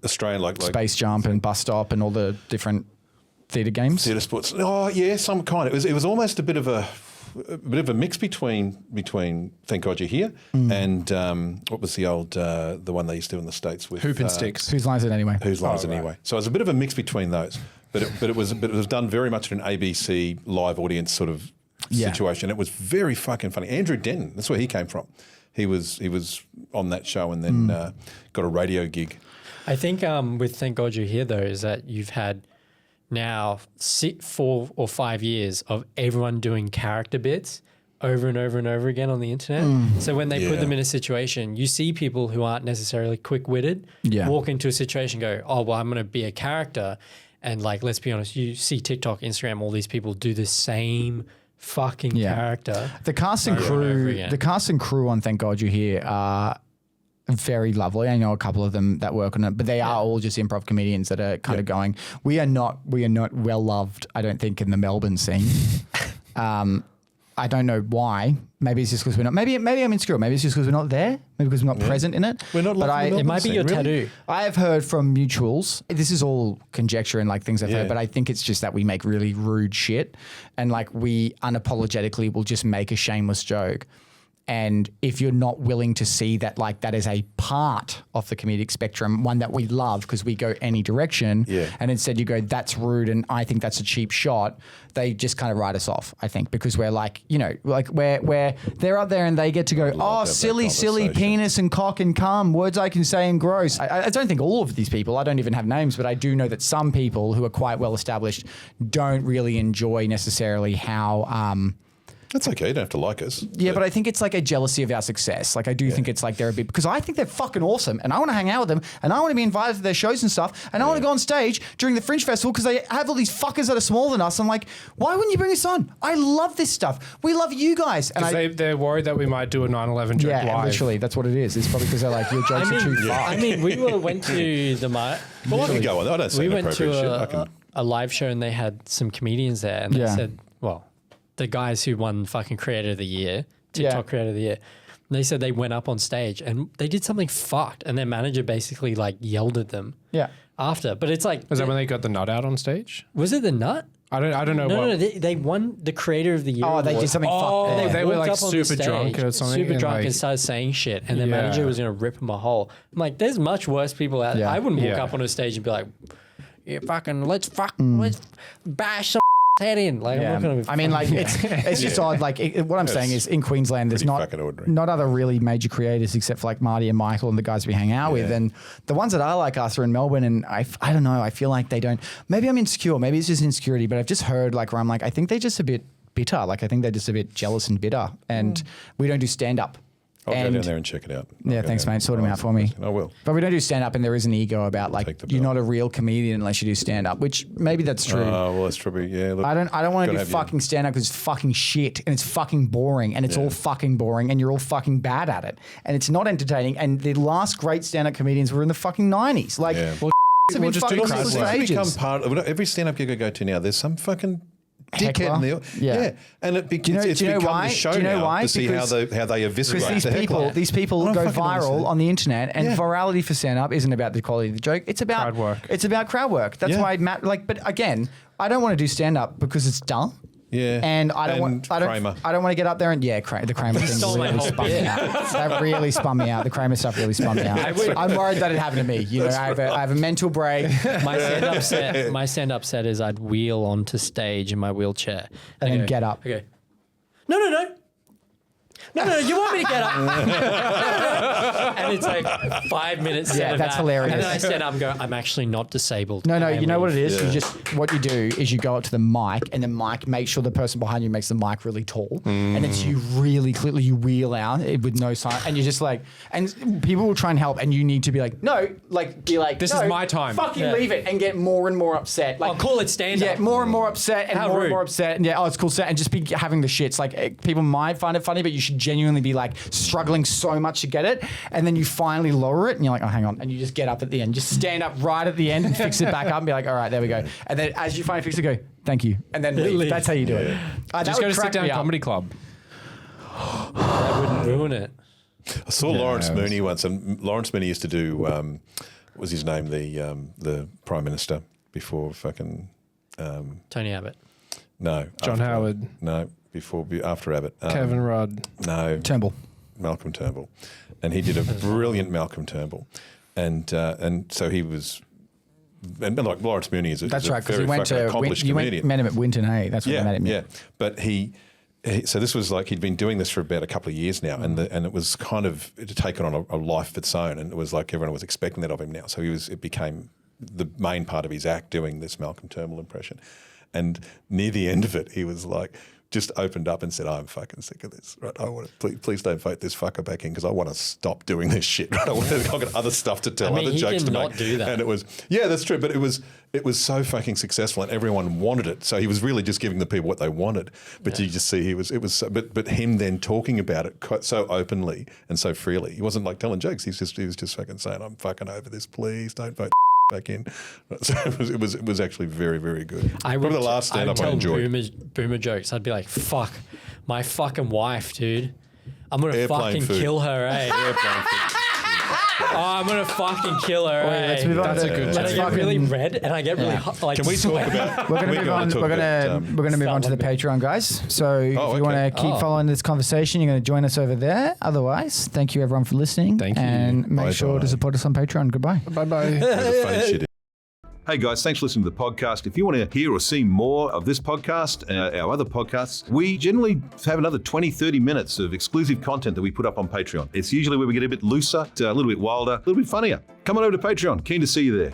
Australian like Space Jump and Bus Stop and all the different theatre games. Theatre Sports. Oh yeah, some kind. It was almost a bit of a mix between Thank God You're Here and what was the old the one they used to do in the States with Hoop and Sticks. Whose Lines It Anyway? Whose Lines It Anyway? So it was a bit of a mix between those, but it was done very much in an ABC live audience sort of situation. It was very fucking funny. Andrew Denton, that's where he came from. He was on that show and then got a radio gig. I think with Thank God You're Here though is that you've had now 4 or 5 years of everyone doing character bits over and over and over again on the internet. So when they put them in a situation, you see people who aren't necessarily quick-witted walk into a situation and go, oh, well, I'm going to be a character. And like, let's be honest, you see TikTok, Instagram, all these people do the same fucking character. The cast and crew on Thank God You're Here are very lovely. I know a couple of them that work on it, but they are all just improv comedians that are kind of going. We are not well loved, I don't think, in the Melbourne scene. I don't know why. Maybe it's just because we're not. Maybe I'm insecure. Maybe it's just because we're not there. Maybe because we're not present in it. We're not. It might be your tattoo. I have heard from mutuals. This is all conjecture and like things I've heard, but I think it's just that we make really rude shit, and like we unapologetically will just make a shameless joke. And if you're not willing to see that, like, that is a part of the comedic spectrum, one that we love because we go any direction, and instead you go, that's rude and I think that's a cheap shot, they just kind of write us off, I think, because we're like, you know, like where they're up there and they get to go, oh, silly penis and cock and cum, words I can say and gross. I don't think all of these people, I don't even have names, but I do know that some people who are quite well established don't really enjoy necessarily how... That's okay. You don't have to like us. Yeah, but I think it's like a jealousy of our success. Like, I do think it's like they're a bit, because I think they're fucking awesome and I want to hang out with them and I want to be invited to their shows and stuff and I want to go on stage during the Fringe Festival because they have all these fuckers that are smaller than us. I'm like, why wouldn't you bring us on? I love this stuff. We love you guys. And they're worried that we might do a 9/11 joke live. Yeah, literally. That's what it is. It's probably because they're like, your jokes are too far. I mean, we went to the... Well, I can go on. I don't say inappropriate shit. A live show and they had some comedians there and they said, well... the guys who won fucking Creator of the Year, TikTok Creator of the Year, they said they went up on stage and they did something fucked and their manager basically like yelled at them after. But it's like... Was that when they got the nut out on stage? Was it the nut? I don't know. No, they won the Creator of the Year. Oh, they did something fucked. They were like super drunk or something. Super drunk and started saying shit and their manager was going to rip them a hole. I'm like, there's much worse people out there. I wouldn't walk up on a stage and be like, yeah, fucking, let's bash some head in. Like, I'm not gonna I mean, like, it's just odd. Like, what I'm saying is in Queensland, there's not other really major creators except for like Marty and Michael and the guys we hang out with. And the ones that I like us are in Melbourne. And I don't know. I feel like they don't. Maybe I'm insecure. Maybe it's just insecurity. But I've just heard like where I'm like, I think they're just a bit bitter. Like, I think they're just a bit jealous and bitter. And we don't do stand up. I'll go down there and check it out. Yeah, thanks, mate. Sort them out for me. I will. But we don't do stand-up, and there is an ego about, like, you're not a real comedian unless you do stand-up, which maybe that's true. Oh, well, that's probably, yeah. Look, I don't want to do fucking stand-up because it's fucking shit, and it's fucking boring, and it's all fucking boring, and you're all fucking bad at it. And it's not entertaining, and the last great stand-up comedians were in the fucking 90s. Like, we'll just do it's become part of every stand-up gig I go to now. There's some fucking dickhead. Yeah. And it's become the show now to see how they eviscerate the heckler. These people go viral on the internet, and virality for stand-up isn't about the quality of the joke. It's about crowd work. It's about crowd work. That's why but again, I don't want to do stand-up because it's dull. Yeah, and I don't want to get up there and the Kramer thing really spun me out. That really spun me out. The Kramer stuff really spun me out. I'm worried that it happened to me. You know, I have a mental break. My stand-up set is I'd wheel onto stage in my wheelchair and then get up. Okay. No. No, you want me to get up? And it's like 5 minutes. Yeah, that's hilarious. And then I stand up and go, I'm actually not disabled. No, you know what it is? You what you do is you go up to the mic, and the mic makes sure the person behind you makes the mic really tall. And it's you really clearly, you wheel out with no sign, and you're just like, and people will try and help, and you need to be like, this is my time. Fucking leave it, and get more and more upset. Like, I'll call it stand up. Yeah, more and more upset, and more and more upset, and it's cool set, and just be having the shits. Like, people might find it funny, but you should genuinely be like struggling so much to get it, and then you finally lower it, and you're like, oh, hang on, and you just get up at the end, just stand up right at the end and fix it back up and be like, all right, there we go. And then as you finally fix it, go, thank you, and then leave. That's how you do it. Just go to Sit Down Comedy Club. That wouldn't ruin it. I saw Lawrence Mooney once, and Lawrence Mooney used to do what was his name, the Prime Minister before fucking Tony Abbott. No, John Howard. No, after Abbott. Kevin Rudd. No, Turnbull. Malcolm Turnbull, and he did a brilliant Malcolm Turnbull, and so he was. And like Lawrence Mooney is a very accomplished comedian. Met him at Winton, hey? That's what I met him. Yeah, but he so this was like he'd been doing this for about a couple of years now, and it was kind of it had taken on a life of its own, and it was like everyone was expecting that of him now. So it became the main part of his act, doing this Malcolm Turnbull impression, and near the end of it, he was like. Just opened up and said, I'm fucking sick of this, right? I want to, please don't vote this fucker back in because I want to stop doing this shit, right? I've got other stuff to tell, other jokes to make. Do that. And it was, that's true, but it was so fucking successful and everyone wanted it. So he was really just giving the people what they wanted. But you just see but him then talking about it so openly and so freely. He wasn't like telling jokes. He was just fucking saying, I'm fucking over this, please don't vote back in. So it was actually very, very good. Probably the last stand-up I enjoyed. Boomer jokes. I'd be like, fuck, my fucking wife, dude. I'm going to fucking kill her, eh? Airplane food. I'm going to fucking kill her, eh? Let's move on. That's a good And I get really red and I get really hot. Like, can we talk about... We're going to move on to the Patreon, guys. So if you want to keep following this conversation, you're going to join us over there. Otherwise, thank you everyone for listening. Thank you. And make sure to support us on Patreon. Goodbye. Bye-bye. Hey guys, thanks for listening to the podcast. If you want to hear or see more of this podcast, our other podcasts, we generally have another 20, 30 minutes of exclusive content that we put up on Patreon. It's usually where we get a bit looser, a little bit wilder, a little bit funnier. Come on over to Patreon. Keen to see you there.